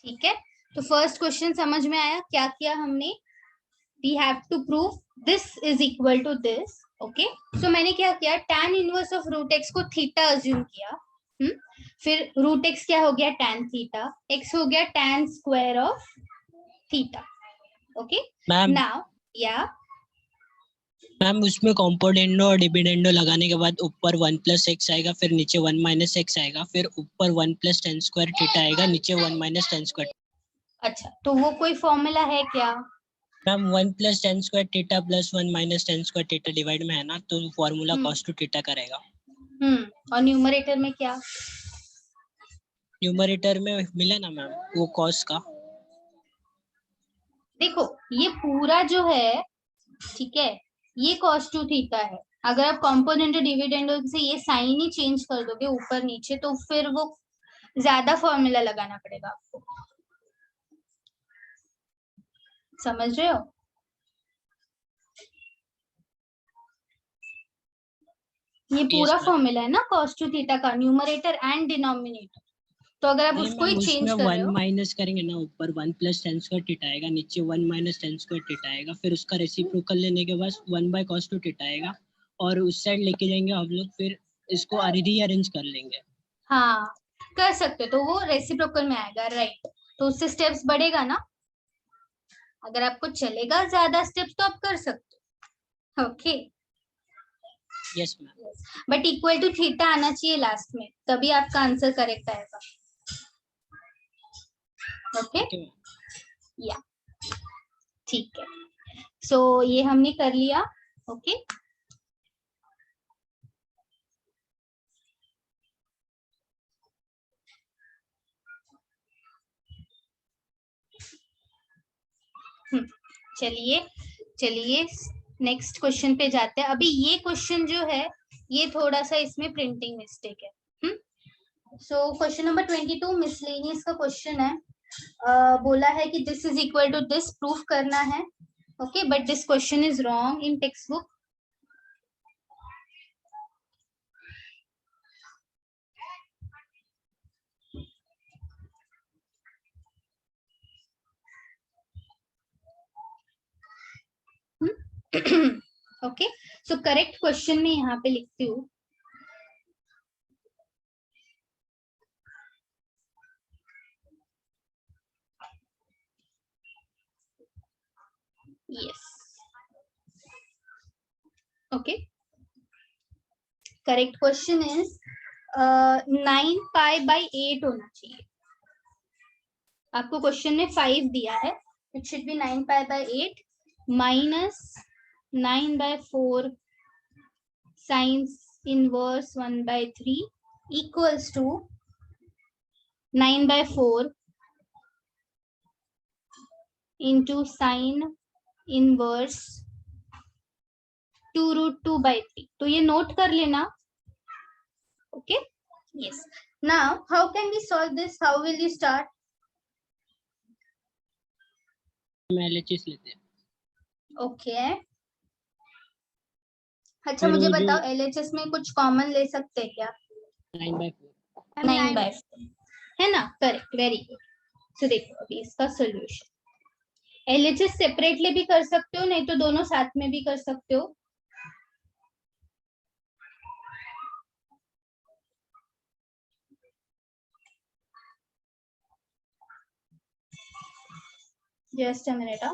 ठीक है, तो फर्स्ट क्वेश्चन समझ में आया क्या किया हमने? We have to prove this is equal to this. Okay, so मैंने क्या किया, tan inverse of root x को थीटा अज्यूम किया। फिर रूट एक्स क्या हो गया, tan थीटा, x हो गया tan square of theta. Okay, ma'am now या मैम उसमें कॉम्पोनेंडो और डिविडेंडो लगाने के बाद ऊपर 1+x आएगा, फिर नीचे 1 - x आएगा, फिर ऊपर 1+tan स्क्वायर थीटा आएगा, नीचे 1 - tan स्क्वायर। अच्छा, तो वो कोई फॉर्मूला है क्या? Ma'am 1+tan square theta plus 1 - tan square theta divide में है ना, तो फॉर्मूला cos टू थीटा का रहेगा। और न्यूमरेटर में क्या? न्यूमरेटर में मिला ना मैम वो cos का। देखो ये पूरा जो है, ठीक है, ये cos टू थीटा है। अगर आप कॉम्पोनेंट डिविडेंड से ये साइन ही चेंज कर दोगे ऊपर नीचे, तो फिर वो ज्यादा फॉर्मूला लगाना पड़ेगा आपको। समझ रहे हो? ये पूरा फॉर्मूला है ना cos टू थीटा का, न्यूमरेटर एंड डिनोमिनेटर। तो अगर आप उसको ही चेंज कर रहे हो, माइनस करेंगे ना, ऊपर 1+tan स्क्वायर थीटा आएगा, नीचे 1 - tan स्क्वायर थीटा आएगा, फिर उसका रेसिप्रोकल लेने के बाद 1/cos टू थीटा आएगा, और उस साइड लेके जाएंगे हम लोग, फिर इसको रीअरेंज कर लेंगे। हाँ कर सकते हो, तो वो रेसिप्रोकल में आएगा, राइट। तो उससे स्टेप्स बढ़ेगा ना, अगर आपको चलेगा ज्यादा स्टेप्स तो आप कर सकते हो। Okay, yes ma'am, but equal to theta आना चाहिए लास्ट में, तभी आपका आंसर करेक्ट आएगा। ओके, या ठीक है, सो ये हमने कर लिया। ओके, चलिए चलिए नेक्स्ट क्वेश्चन पे जाते हैं। अभी ये क्वेश्चन जो है, ये थोड़ा सा इसमें प्रिंटिंग मिस्टेक है। सो क्वेश्चन नंबर 22 मिसलेनियस का क्वेश्चन है। बोला है कि this is equal to this, proof करना है। Okay, but this question is wrong in textbook. Okay, so correct question में यहाँ पे लिखती हूँ, yes. Okay, correct question is 9π/8 होना चाहिए। आपको क्वेश्चन में 5 दिया है, it should be 9π/8 minus 9/4 sin inverse 1/3 equals to 9/4 into sin inverse 2√2/3। तो ये नोट कर लेना। Okay, yes. Now how can we solve this, how will you start? LHS लेते हैं। ओके, अच्छा मुझे बताओ, LHS में कुछ कॉमन ले सकते हैं क्या? 9/4 9/4 है ना, करेक्ट, वेरी गुड। सो देखो अभी इसका सोल्यूशन, LHS सेपरेटली भी कर सकते हो, नहीं तो दोनों साथ में भी कर सकते हो। Just a minute.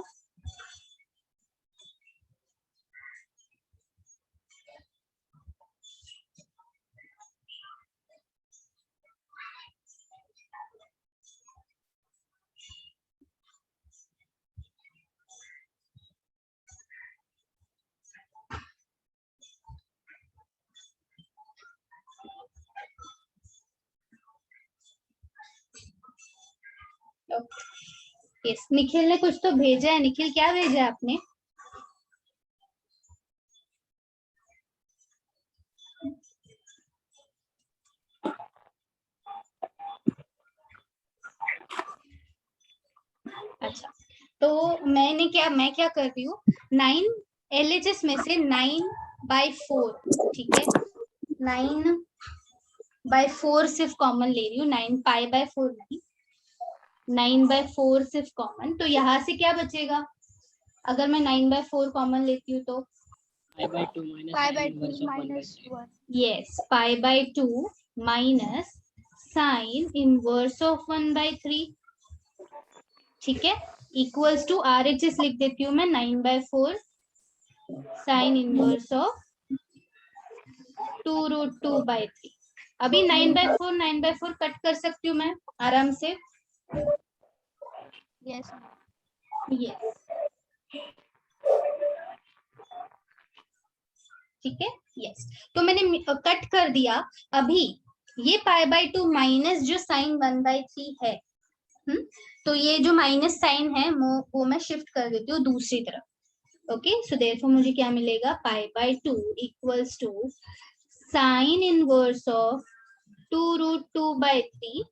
Yes, Nikhil ने कुछ तो भेजा है। निखिल क्या भेजा है आपने? अच्छा, तो मैं क्या कर रही हूँ, 9 LHS में से 9/4, ठीक है, 9/4 सिर्फ कॉमन ले रही हूँ, 9π/4 नहीं। 9/4 सिर्फ कॉमन, तो यहाँ से क्या बचेगा? अगर मैं 9/4 कॉमन लेती हूँ तो pi/2 minus sin inverse of 1/3. Yes, pi/2 minus sine inverse of 1/3, ठीक है, इक्वल्स टू RHS लिख देती हूँ मैं 9/4 साइन इनवर्स ऑफ 2√2/3। अभी 9/4 कट कर सकती हूँ मैं आराम से। यस यस, ठीक है, यस, तो मैंने कट कर दिया। अभी ये pi/2 माइनस जो साइन 1/3 है, तो ये जो माइनस साइन है वो मैं शिफ्ट कर देती हूँ दूसरी तरफ। ओके, सो देयरफॉर मुझे क्या मिलेगा? pi/2 equals to sine inverse of 2√2/3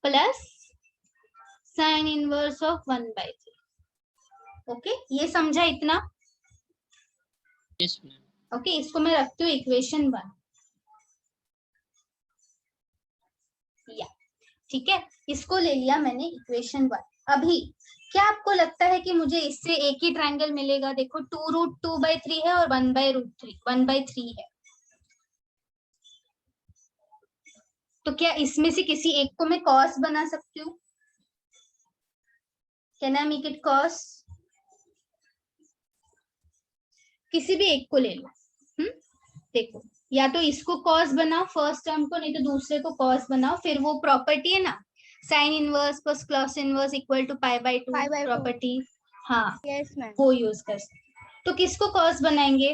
plus sine inverse of 1/3। Okay, ये समझा इतना? Yes, ma'am. ओके, इसको मैं रखती हूँ इक्वेशन 1। या ठीक है, इसको ले लिया मैंने इक्वेशन 1। अभी क्या आपको लगता है कि मुझे इससे एक ही ट्रायंगल मिलेगा? देखो 2√2/3 है और 1/3 है, तो क्या इसमें से किसी एक को मैं कॉस बना सकती हूँ? Can I make it cos? किसी भी एक को ले लो। देखो, या तो इसको कॉस बनाओ फर्स्ट टर्म को, नहीं तो दूसरे को कॉस बनाओ। फिर वो प्रॉपर्टी है ना, sine inverse plus cos inverse equal to pi/2 pi/2 property, हाँ, यस मैम वो यूज कर सकते। तो किसको कॉस बनाएंगे?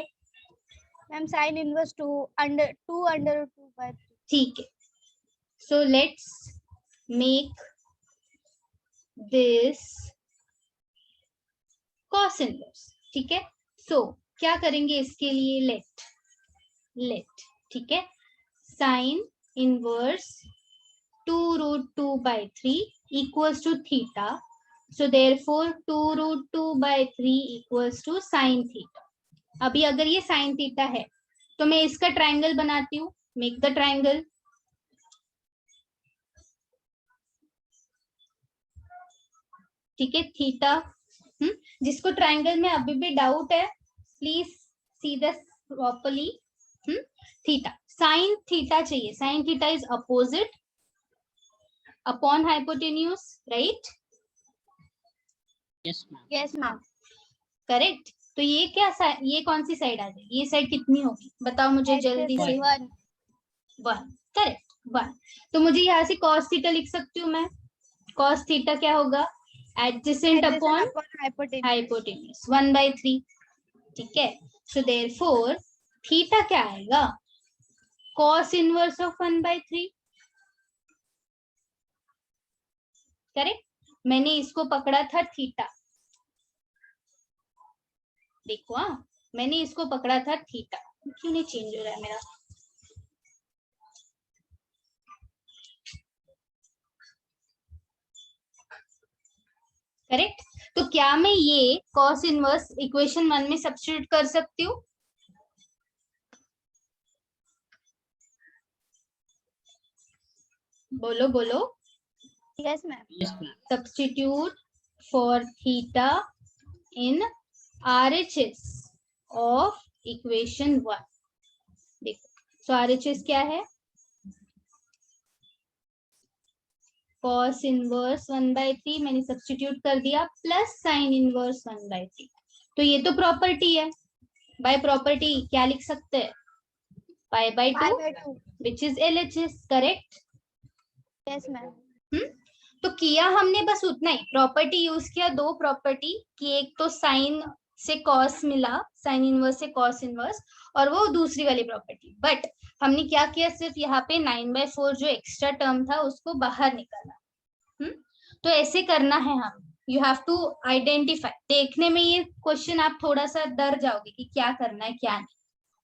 मैम साइन इनवर्स 2√2/3 ठीक है, so let's make this cos inverse, ठीक है। सो क्या करेंगे इसके लिए? लेट, ठीक है, sine inverse 2√2/3 equals to theta. So therefore 2√2/3 equals to sin theta. अभी अगर ये sin theta है तो मैं इसका ट्रायंगल बनाती हूँ। Make the triangle. ठीक है, थीटा, जिसको ट्रायंगल में अभी भी डाउट है please see this properly. Theta, sine theta चाहिए। Sine theta is opposite upon hypotenuse, right? Yes, ma'am. Yes ma'am correct. तो ये क्या ये कौन सी साइड आ जाएगी? ये साइड कितनी होगी बताओ मुझे जल्दी से। 1 1, करेक्ट, 1। तो मुझे यहाँ से cos थीटा लिख सकती हूँ मैं। cos थीटा क्या होगा? एडजेसेंट अपॉन हाइपोटेन्यूज 1/3, ठीक है। सो देयरफॉर थीटा क्या आएगा? cos inverse of 1/3, correct. मैंने इसको पकड़ा था थीटा, देखो, मैंने इसको पकड़ा था थीटा। क्यों नहीं चेंज हो रहा है मेरा? करेक्ट। तो क्या मैं ये cos इनवर्स इक्वेशन 1 में सब्स्टिट्यूट कर सकती हूँ? बोलो बोलो। Yes ma'am Yes, ma'am. Substitute for theta in RHS of equation 1। देखो, so RHS क्या है? cos इनवर्स 1/3 मैंने सब्स्टिट्यूट कर दिया प्लस साइन इनवर्स 1/3। तो ये तो प्रॉपर्टी है, बाय प्रॉपर्टी क्या लिख सकते हैं? pi/2 which is LHS, correct. Yes ma'am तो किया हमने बस उतना ही, प्रॉपर्टी यूज किया, दो प्रॉपर्टी की, एक तो साइन से कॉस मिला, साइन इनवर्स से कॉस इनवर्स, और वो दूसरी वाली प्रॉपर्टी। बट हमने क्या किया? सिर्फ यहाँ पे 9/4 जो एक्स्ट्रा टर्म था उसको बाहर निकाला। तो ऐसे करना है हम। You have to identify. देखने में ये क्वेश्चन आप थोड़ा सा डर जाओगे कि क्या करना है क्या नहीं,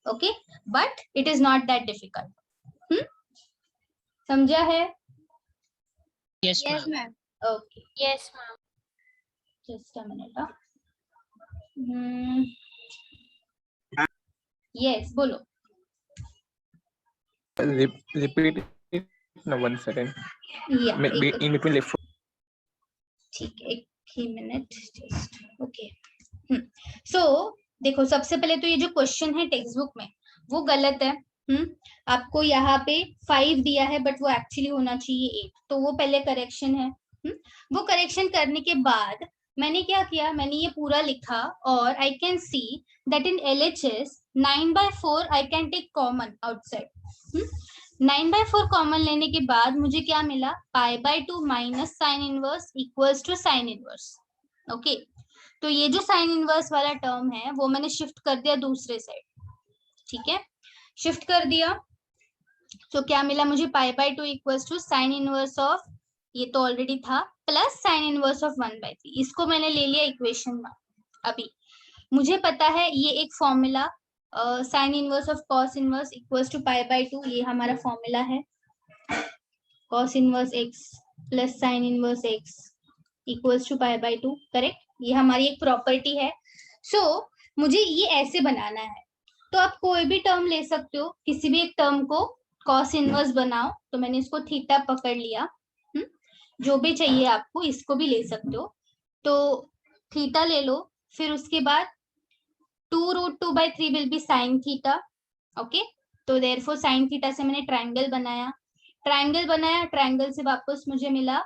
okay, but it is not that difficult. समझा है? Yes, yes ma'am. Ma'am okay, yes ma'am just a minute. Yes, बोलो। Repeat it. No, 1 second. Yeah, In between left. ठीक है, एक ही मिनट जस्ट। ओके, सो देखो, सबसे पहले तो ये जो क्वेश्चन है टेक्स्ट बुक में वो गलत है। आपको यहाँ पे 5 दिया है बट वो एक्चुअली होना चाहिए 8, तो वो पहले करेक्शन है। वो करेक्शन करने के बाद मैंने क्या किया, मैंने ये पूरा लिखा और I can see that in LHS 9/4 I can take common outside. 9/4 common लेने के बाद मुझे क्या मिला, π/2 minus sine inverse equals to sine inverse. Okay, तो ये जो साइन इनवर्स वाला टर्म है वो मैंने शिफ्ट कर दिया दूसरे साइड। ठीक है, शिफ्ट कर दिया तो क्या मिला मुझे, π/2 equals to sine inverse of, ये तो ऑलरेडी था, प्लस साइन इनवर्स ऑफ 1/3। इसको मैंने ले लिया इक्वेशन 1। अभी मुझे पता है ये एक formula sine inverse of cos inverse equals to π/2, ये हमारा फॉर्मूला है। Cos inverse x plus sine inverse x equals to π/2, correct, ये हमारी एक प्रॉपर्टी है। सो मुझे ये ऐसे बनाना है, तो आप कोई भी टर्म ले सकते हो, किसी भी एक टर्म को कॉस इनवर्स बनाओ। तो मैंने इसको थीटा पकड़ लिया, जो भी चाहिए आपको इसको भी ले सकते हो। तो थीटा ले लो, फिर उसके बाद 2√2/3 will be sine theta. Okay, तो देयरफॉर साइन थीटा से मैंने ट्रायंगल बनाया, ट्रायंगल से वापस मुझे मिला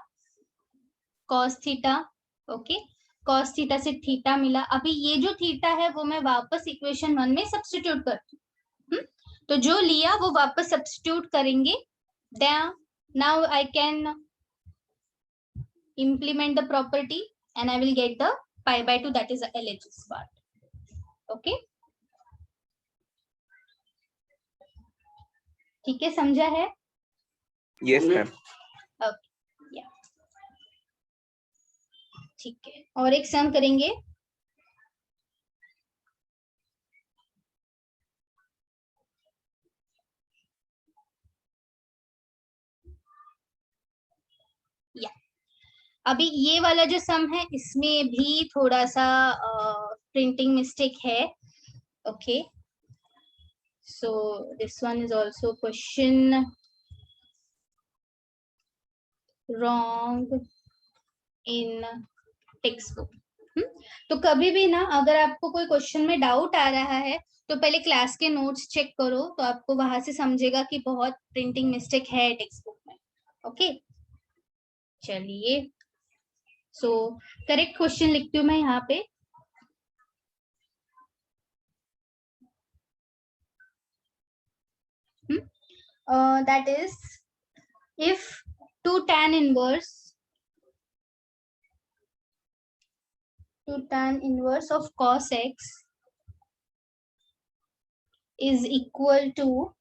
cos theta. Okay, cos theta से थीटा मिला। अभी ये जो थीटा है वो मैं वापस इक्वेशन 1 में सब्स्टिट्यूट करती हूँ। तो जो लिया वो वापस सब्स्टिट्यूट करेंगे। Now I can implement the property and I will get the π/2, that is the LHS part. Okay, ठीक है, समझा है? Yes ma'am. Okay, yeah, ठीक है, और एक सम करेंगे। या अभी ये वाला जो सम है इसमें भी थोड़ा सा प्रिंटिंग मिस्टेक है। Okay, so this one is also question wrong in textbook। तो कभी भी ना अगर आपको कोई क्वेश्चन में डाउट आ रहा है तो पहले क्लास के नोट्स चेक करो, तो आपको वहां से समझेगा कि बहुत प्रिंटिंग मिस्टेक है टेक्स्ट बुक में। ओके, चलिए, सो करेक्ट क्वेश्चन लिखती हूँ मैं यहाँ पे। That is if 2 tan inverse of cos x is equal to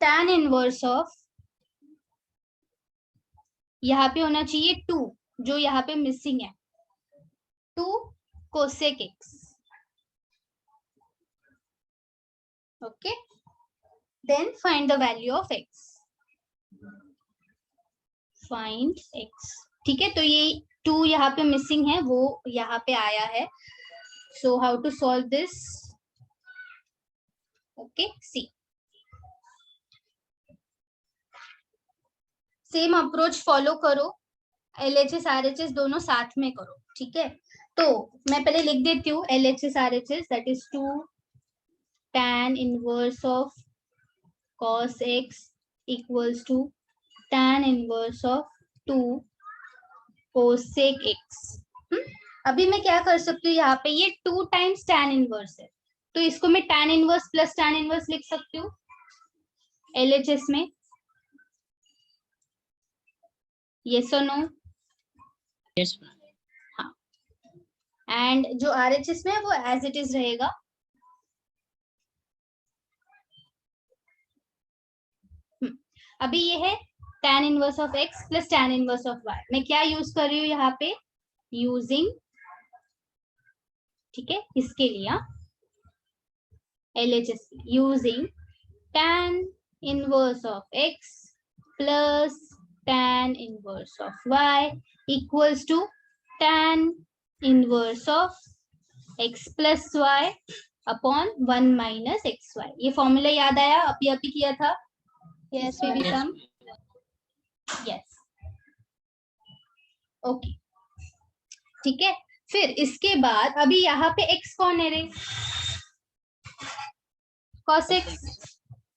tan inverse of, यहाँ पे होना चाहिए 2, जो यहाँ पे मिसिंग है, 2 cosec x। Okay, then find the value of x, find x। ठीक है, तो ये 2 यहाँ पे मिसिंग है, वो यहाँ पे आया है। So how to solve this? Okay, see, same approach follow करो, LHS RHS दोनों साथ में करो। ठीक है, तो मैं पहले लिख देती हूँ LHS RHS, that is 2 tan inverse of cos x equals to tan inverse of 2 cosec x। अभी मैं क्या कर सकती हूँ, यहाँ पे ये 2 टाइम्स tan इनवर्स है, तो इसको मैं tan inverse plus tan inverse लिख सकती हूँ LHS में। yes or no? Yes ma'am. हाँ, एंड जो RHS में है वो एज इट इज रहेगा। अभी ये है tan inverse of x plus tan inverse of y। मैं क्या यूज कर रही हूँ यहाँ पे, यूजिंग, ठीक है, इसके लिए LHS using tan inverse of x plus tan inverse of y equals to tan inverse of x plus y upon 1 minus xy। ये फॉर्मूला याद आया? अभी किया था। Yes पे भी ma'am. Sum, yes, okay. ठीक है, फिर इसके बाद अभी यहाँ पे x कौन है रे? cos x,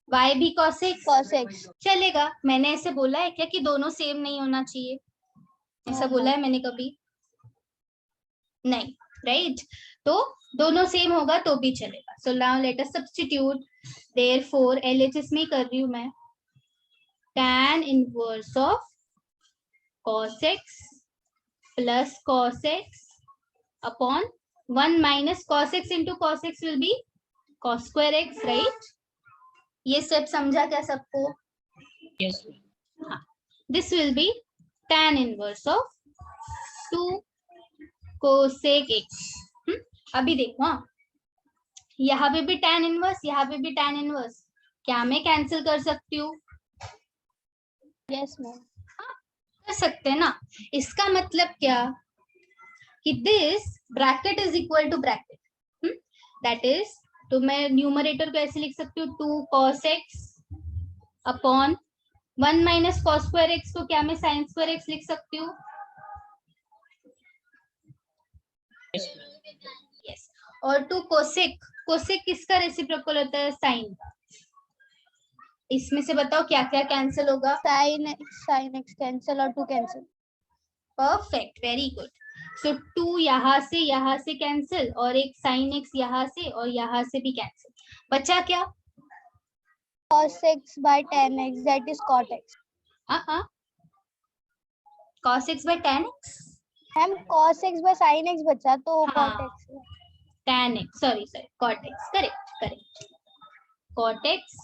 y भी cos x, cos x। चलेगा। मैंने ऐसे बोला है क्या कि दोनों सेम नहीं होना चाहिए? ऐसा बोला है मैंने कभी? नहीं, राइट? तो दोनों सेम होगा तो भी चलेगा। So now let us substitute, therefore LHS में कर रही हूं मैं, tan inverse of cos x plus cos x upon 1 minus cos x into cos x will be cos square x, right? ये स्टेप समझा क्या सबको? Yes, हाँ, this will be tan inverse of 2 cosec x। अभी देखो, हाँ, यहाँ पे भी tan इनवर्स, यहाँ पे भी tan इनवर्स, क्या मैं कैंसिल कर सकती हूँ? Yes ma'am. कर सकते हैं ना। इसका मतलब क्या कि this bracket is equal to bracket, that is, तो मैं न्यूमरेटर को ऐसे लिख सकती हूँ 2 cos x upon 1 minus cos square x को क्या मैं sin स्क्वायर x लिख सकती हूँ? यस। और 2 cosec, cosec किसका रेसिप्रोकल होता है? sin का। इसमें से बताओ क्या क्या कैंसिल होगा? sin x कैंसिल और 2 cancel. Perfect, very good. So 2 यहाँ से कैंसिल और एक sin x यहाँ से और यहाँ से भी कैंसिल। बचा क्या? cos x by tan x, that is cot x। cos x by tan x, ma'am cos x by sin x बचा तो हाँ, cot x। tan x, sorry cot x, correct. cot x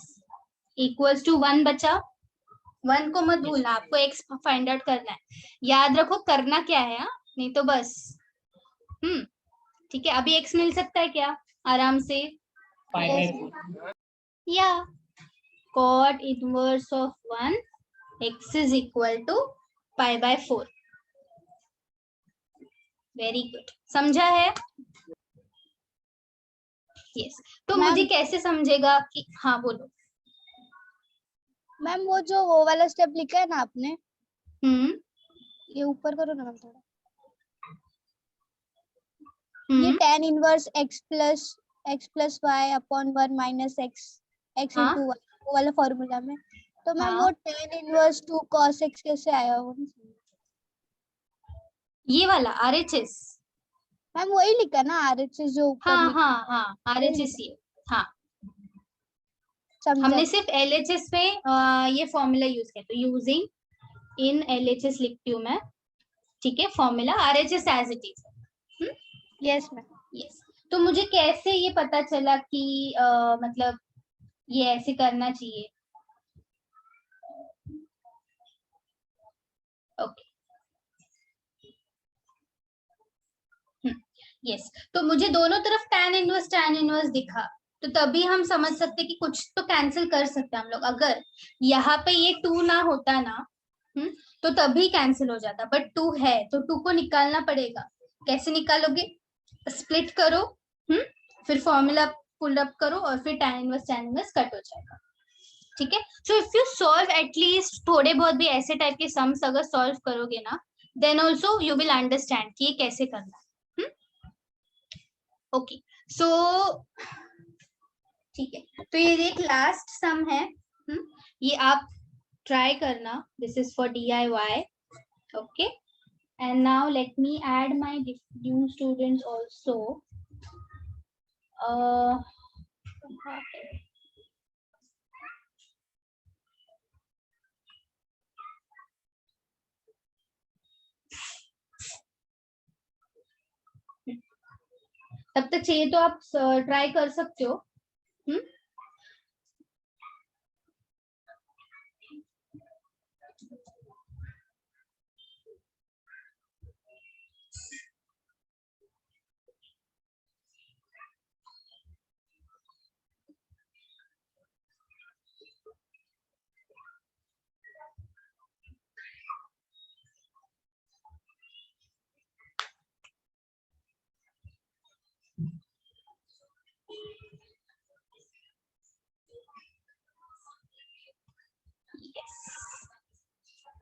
equals to 1 बचा। 1 को मत भूलना, आपको x find out करना है। याद रखो करना क्या है, हाँ? नहीं तो बस ठीक है। अभी x मिल सकता है क्या आराम से? या cot inverse of 1 x is equal to pi by 4। Very good, समझा है? यस। तो मुझे कैसे समझेगा कि, हाँ बोलो मैम। वो वाला स्टेप लिखा है ना आपने, ये ऊपर करो ना मैम थोड़ा। ये tan inverse x plus y upon 1 minus x into y, वो वाला फॉर्मूला में। तो मैम वो tan इनवर्स 2 cos x कैसे आया? वो नहीं समझा। ये वाला RHS, मैम वही लिखा ना RHS जो ऊपर लिखा। हाँ RHS ये, हाँ समझा। हमने सिर्फ LHS पे ये फॉर्मूला यूज किया, तो यूजिंग इन LHS लिखती हूँ मैं, ठीक है? Formula RHS as it is. Yes ma'am. Yes. तो मुझे कैसे ये पता चला कि मतलब ये ऐसे करना चाहिए? Okay, yes. तो मुझे दोनों तरफ tan इनवर्स दिखा, तो तभी हम समझ सकते कि कुछ तो कैंसिल कर सकते हैं हम लोग। अगर यहाँ पे ये 2 ना होता ना, तो तभी कैंसिल हो जाता, बट 2 है तो 2 को निकालना पड़ेगा। कैसे निकालोगे? स्प्लिट करो, फिर फॉर्मूला पुल अप करो और फिर tan इनवर्स कट हो जाएगा, ठीक है? So if you solve at least थोड़े बहुत भी ऐसे टाइप के सम्स अगर सॉल्व करोगे ना, then also you will understand कि ये कैसे करना है। ओके, सो ठीक है। तो ये एक लास्ट सम है, ये आप ट्राई करना। This is for DIY, okay? And now let me add my new students also. तब तक चाहिए तो आप ट्राई कर सकते हो।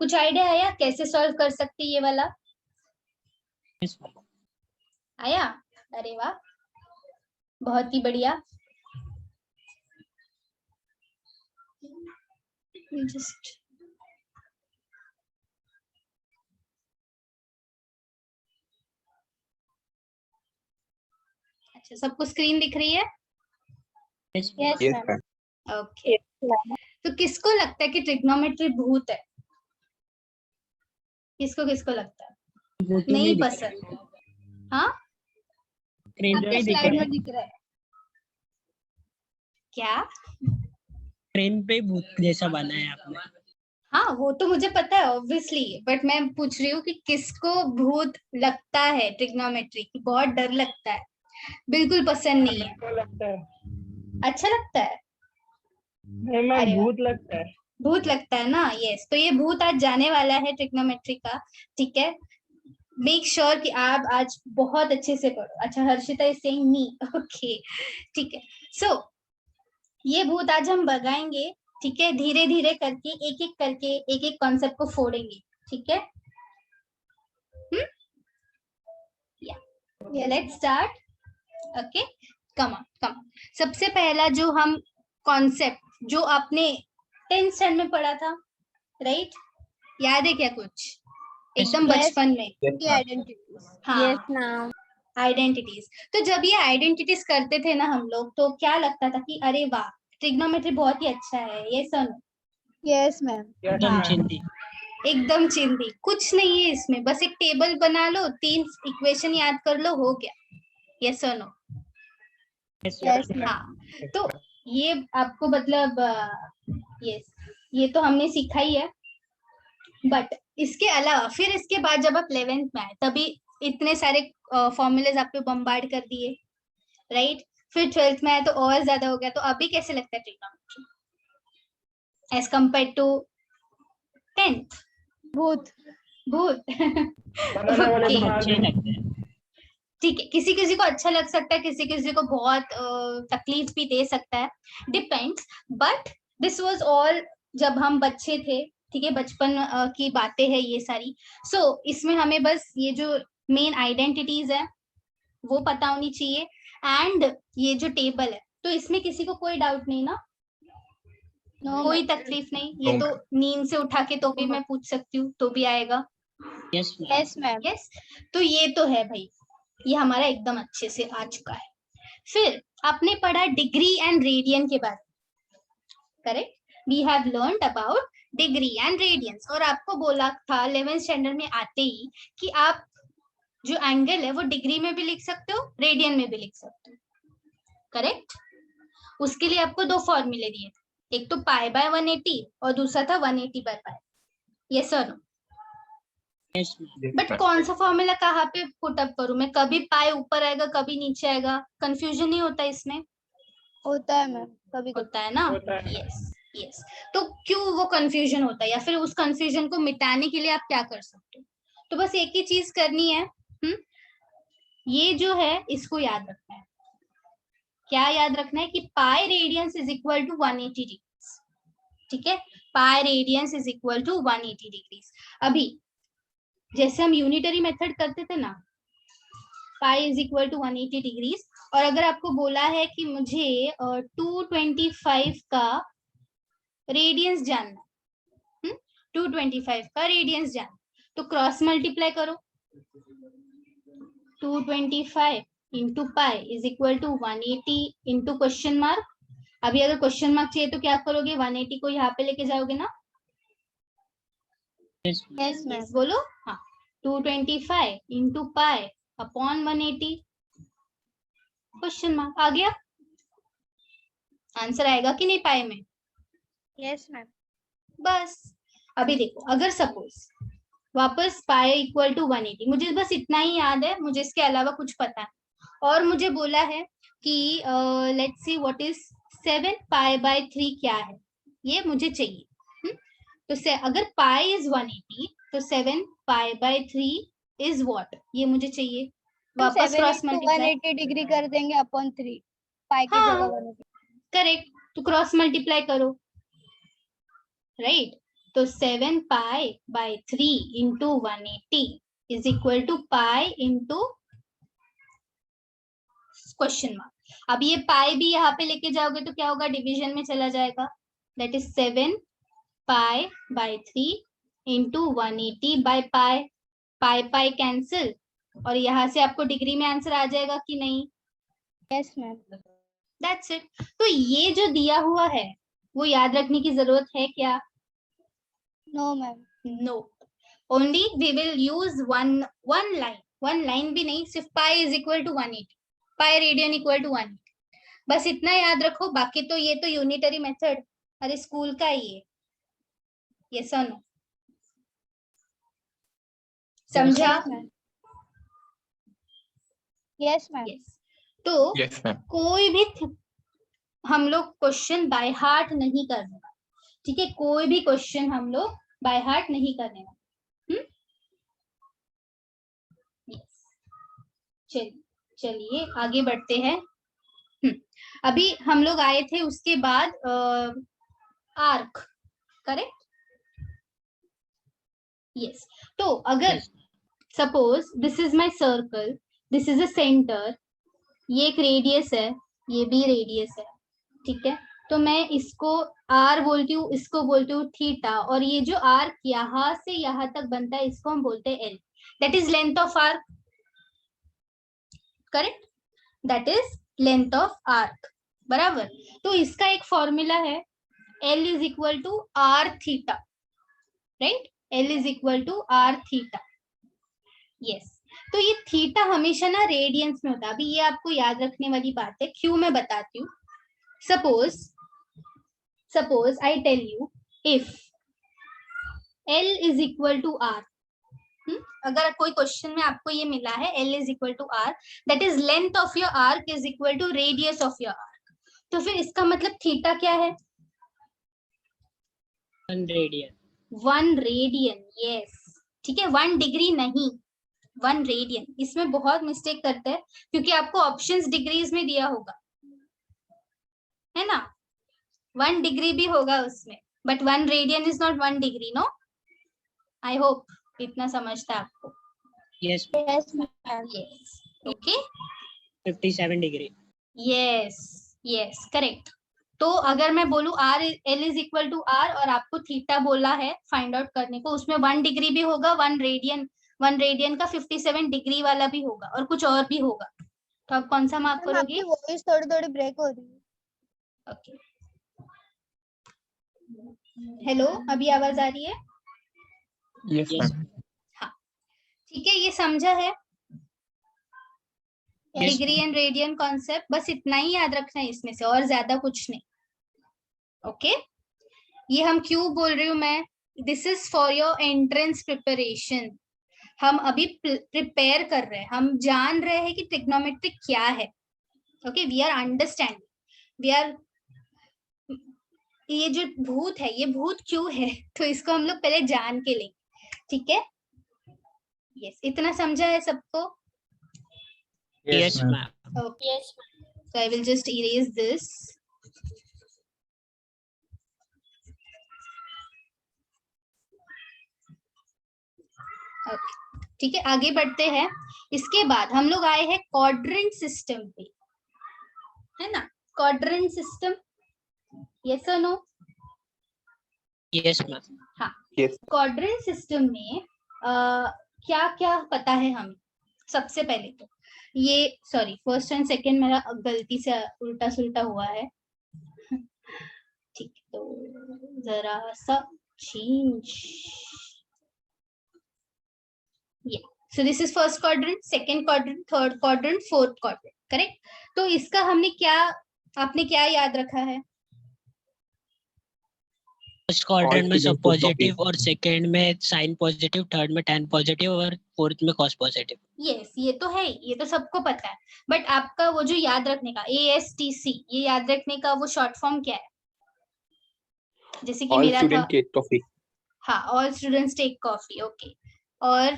कुछ आइडिया है या कैसे सॉल्व कर सकते ये वाला? yes, आया? अरे वाह, बहुत ही बढ़िया। जस्ट अच्छा, सबको स्क्रीन दिख रही है? Yes, Yes, Yes, ma'am. ma'am. Okay, तो किसको लगता है कि ट्रिग्नोमेट्री भूत है? किसको किसको लगता है? वो तो नहीं दिख पसंद? हाँ, स्क्रीन पे आपके दिख स्लाइड रहा है, में दिख रहा है। क्या? स्क्रीन पे भूत जैसा बना है आपने। हाँ, वो तो मुझे पता है ऑब्वियसली, बट मैं पूछ रही हूँ कि किसको भूत लगता है ट्रिग्नोमेट्री की, बहुत डर लगता है, बिल्कुल पसंद नहीं है? लगता है। अच्छा लगता है? नहीं मैम, अरे वाह, भूत लगता है। भूत लगता है ना? यस, तो ये भूत आज जाने वाला है ट्रिग्नोमेट्री का, ठीक है? मेक श्योर कि आप आज बहुत अच्छे से पढ़ो। अच्छा, Harshita is saying me, okay, ठीक है। सो ये भूत आज हम भगाएंगे, ठीक है? धीरे धीरे करके, एक एक करके, एक एक कॉन्सेप्ट को फोड़ेंगे, ठीक है? Let's start. Okay, come on. सबसे पहला जो हम कॉन्सेप्ट जो आपने 10th स्टैंडर्ड में पढ़ा था, राइट? याद है क्या कुछ? एकदम Yes. बचपन में। Yes, की ma'am. आइडेंटिटीज। हाँ, यस मैम। आइडेंटिटीज। तो जब ये आइडेंटिटीज करते थे ना हम लोग, तो क्या लगता था कि अरे वाह, ट्रिग्नोमेट्री बहुत ही अच्छा है, ये सन। Yes ma'am. एकदम चिंदी। एकदम चिंदी, कुछ नहीं है इसमें, बस एक टेबल बना लो, 3 इक्वेशन याद कर लो, हो गया। यस और नो? Yes ma'am. हाँ, तो ये आपको मतलब यस, ये तो हमने सीखा ही है, बट इसके अलावा फिर इसके बाद जब आप 11th में आए, तभी इतने सारे फॉर्मूलेज आप पे बम्बार्ड कर दिए, राइट? फिर 12th में आए तो और ज्यादा हो गया। तो अभी कैसे लगता है trigonometry as compare to 10th? भूत। भूत। बनाने वाले Okay. तो अच्छे लगते हैं। ठीक है, किसी किसी को अच्छा लग सकता है, किसी किसी को बहुत तकलीफ भी दे सकता है, depends. But this was all जब हम बच्चे थे, ठीक है? बचपन की बातें हैं ये सारी। सो इसमें हमें बस ये जो मेन आइडेंटिटीज है वो पता होनी चाहिए, एंड ये जो टेबल है, तो इसमें किसी को कोई डाउट नहीं ना? कोई तकलीफ नहीं? ये No, तो नींद से उठा के तो भी मैं पूछ सकती हूँ, तो भी आएगा। Yes yes ma'am. यस, तो ये तो है भाई, ये हमारा एकदम अच्छे से आ चुका है। फिर आपने पढ़ा डिग्री एंड रेडियन के बारे में, correct? We have learned about degree and radians, और आपको बोला था 11th स्टैंडर्ड में आते ही कि आप जो एंगल है वो डिग्री में भी लिख सकते हो, रेडियन में भी लिख सकते हो, करेक्ट? उसके लिए आपको 2 फॉर्मूले दिए थे, एक तो पाई बाय 180 और दूसरा था 180 बाय पाई। यस और no? Yes yes, but ma'am. कौन सा फॉर्मूला कहाँ पे पुट अप करूं मैं? कभी पाई ऊपर आएगा, कभी नीचे आएगा, कंफ्यूजन नहीं होता इसमें? होता है मैम, कभी कभी। होता है ना? होता है। Yes yes. तो क्यों वो कंफ्यूजन होता है, या फिर उस कंफ्यूजन को मिटाने के लिए आप क्या कर सकते हो? तो बस एक ही चीज करनी है, ये जो है इसको याद रखना है। क्या याद रखना है? कि pi radians is equal to 180 degrees, ठीक है? Pi radians is equal to 180 degrees. अभी जैसे हम यूनिटरी मेथड करते थे ना, pi is equal to 180 degrees, और अगर आपको बोला है कि मुझे 225 का रेडियंस जानना, 225 का रेडियंस जानना, तो क्रॉस मल्टीप्लाई करो, 225 into pi is equal to 180 into question mark. अभी अगर क्वेश्चन मार्क चाहिए तो क्या करोगे? 180 को यहाँ पे लेके जाओगे ना? Yes ma'am. यस बोलो। हाँ, 225 into pi upon 180 question mark. आ गया? आंसर आएगा कि नहीं पाई में? Yes ma'am. बस अभी देखो, अगर सपोज वापस पाई इक्वल टू 180, मुझे बस इतना ही याद है, मुझे इसके अलावा कुछ पता है, और मुझे बोला है कि let's see what is 7 pi by 3 क्या है, ये मुझे चाहिए। तो से अगर पाई इज 180, तो 7 पाई बाय 3 इज व्हाट, ये मुझे चाहिए। वापस 7 क्रॉस into मल्टीप्लाई। 180 डिग्री कर देंगे अपॉन 3, पाई की हाँ, जगह 180। करेक्ट, तो क्रॉस मल्टीप्लाई करो, राइट? तो 7 pi by 3 into 180 is equal to pi into question mark. अब ये पाई भी यहाँ पे लेके जाओगे तो क्या होगा, डिवीजन में चला जाएगा, that is 7 pi by 3 into 180 by pi, pi pi cancel, और यहाँ से आपको डिग्री में आंसर आ जाएगा कि नहीं? Yes ma'am. That's it. तो ये जो दिया हुआ है वो याद रखने की जरूरत है क्या? No ma'am. No, only we will use one line भी नहीं, सिर्फ pi is equal to 180, pi radian equal to 180, बस इतना याद रखो। बाकी तो ये तो यूनिटरी मेथड, अरे स्कूल का ही है, यस और नो, समझा? Yes ma'am. यस। तो Yes, ma'am. कोई भी हम लोग क्वेश्चन बाय हार्ट नहीं करने वाले, ठीक है? कोई भी क्वेश्चन हम लोग बाय हार्ट नहीं करने वाले। चलिए आगे बढ़ते हैं। अभी हम लोग आए थे उसके बाद आर्क, करेक्ट? यस। तो अगर suppose this is my circle, this is a centre, ये एक रेडियस है, ये भी रेडियस है, ठीक है? तो मैं इसको आर बोलती हूँ, इसको बोलती हूँ थीटा, और ये जो आर्क यहाँ से यहाँ तक बनता है इसको हम बोलते हैं L, that is length of arc, correct? That is length of arc, बराबर। तो इसका एक फॉर्मूला है, L is equal to R theta, right? L is equal to R theta, yes. तो ये थीटा हमेशा ना रेडियंस में होता है। अभी ये आपको याद रखने वाली बात है, क्यों मैं बताती हूँ। Suppose I tell you if L is equal to R, अगर कोई क्वेश्चन में आपको ये मिला है L is equal to R, that is length of your arc is equal to radius of your arc, तो फिर इसका मतलब थीटा क्या है? 1 रेडियन। 1 रेडियन, यस, ठीक है? 1 डिग्री नहीं, 1 रेडियन। इसमें बहुत मिस्टेक करते हैं क्योंकि आपको ऑप्शंस डिग्रीज में दिया होगा, है ना? 1 डिग्री भी होगा उसमें, but 1 radian is not 1 degree, no? I hope इतना समझता है आपको। Yes yes ma'am. Yes, okay, 57 degree. Yes yes, correct. तो अगर मैं बोलूं R L is equal to R और आपको थीटा बोला है फाइंड आउट करने को, उसमें 1 डिग्री भी होगा, 1 रेडियन का 57 डिग्री वाला भी होगा, और कुछ और भी होगा, तो आप कौन सा मार्क मैम करोगे? आपकी वॉइस थोड़ी थोड़ी ब्रेक हो रही है। ओके, हेलो, अभी आवाज आ रही है? Yes, ma'am. ठीक है, ये समझा है Yes, degree and radian concept, बस इतना ही याद रखना है इसमें से, और ज्यादा कुछ नहीं, ओके? ये हम क्यों बोल रही हूँ मैं, this is for your entrance preparation. हम अभी प्रिपेयर कर रहे हैं, हम जान रहे हैं कि ट्रिग्नोमेट्रिक क्या है, okay? We are understanding, we are, ये जो भूत है ये भूत क्यों है, तो इसको हम लोग पहले जान के लेंगे, ठीक है? यस, इतना समझा है सबको? Yes, ma'am. Okay. Yes. So I will just erase this. Okay. ठीक है, आगे बढ़ते हैं। इसके बाद हम लोग आए हैं क्वाड्रेंट सिस्टम पे, है ना? क्वाड्रेंट सिस्टम, यस और नो? Yes, ma'am. हाँ, Yes. क्वाड्रेंट सिस्टम में क्या क्या पता है हमें? सबसे पहले तो ये, सॉरी, फर्स्ट एंड सेकंड मेरा गलती से उल्टा सुल्टा हुआ है, ठीक, तो जरा सा change, so this is first quadrant, second quadrant, third quadrant, fourth quadrant, correct? तो इसका हमने क्या, आपने क्या याद रखा है? फर्स्ट क्वाड्रेंट में सब students take पॉजिटिव, और सेकंड में साइन पॉजिटिव, थर्ड में tan पॉजिटिव, और फोर्थ में cos पॉजिटिव। यस, ये तो है, ये तो सबको पता है, बट आपका वो जो याद रखने का ASTC, ये याद रखने का वो शॉर्ट फॉर्म क्या है? जैसे कि All मेरा था, students take coffee. हाँ, all students take coffee, okay. और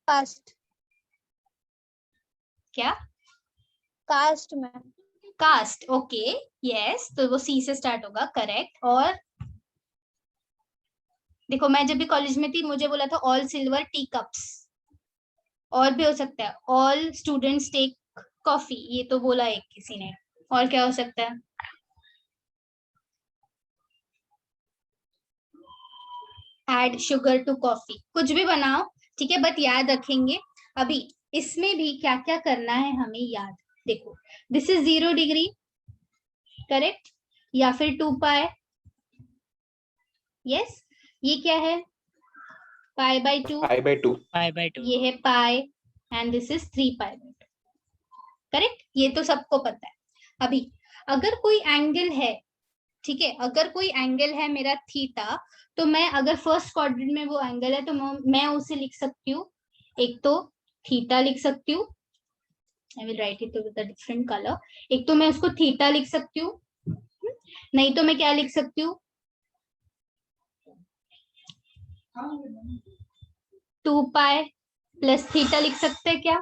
कास्ट। क्या? Cast ma'am. Cast, okay, yes, तो वो C से स्टार्ट होगा, करेक्ट। और देखो, मैं जब भी कॉलेज में थी मुझे बोला था ऑल सिल्वर टी कप्स, और भी हो सकता है ऑल स्टूडेंट्स टेक कॉफी, ये तो बोला एक किसी ने, और क्या हो सकता है? ऐड शुगर टू कॉफी, कुछ भी बनाओ, ठीक है, बट याद रखेंगे अभी इसमें भी क्या क्या करना है हमें याद। देखो, दिस इज 0 डिग्री, करेक्ट, या फिर 2 पाई, यस, ये क्या है? पाई बाय 2, ये है pi, and this is 3 pi by 2, correct, ये तो सबको पता है। अभी अगर कोई एंगल है, ठीक है, अगर कोई एंगल है मेरा थीटा, तो मैं अगर फर्स्ट क्वाड्रेंट में वो एंगल है तो मैं उसे लिख सकती हूँ, एक तो थीटा लिख सकती हूँ, I will write it with a different colour, एक तो मैं उसको थीटा लिख सकती हूँ, नहीं तो मैं क्या लिख सकती हूँ, 2 पाई प्लस थीटा लिख सकते हैं क्या?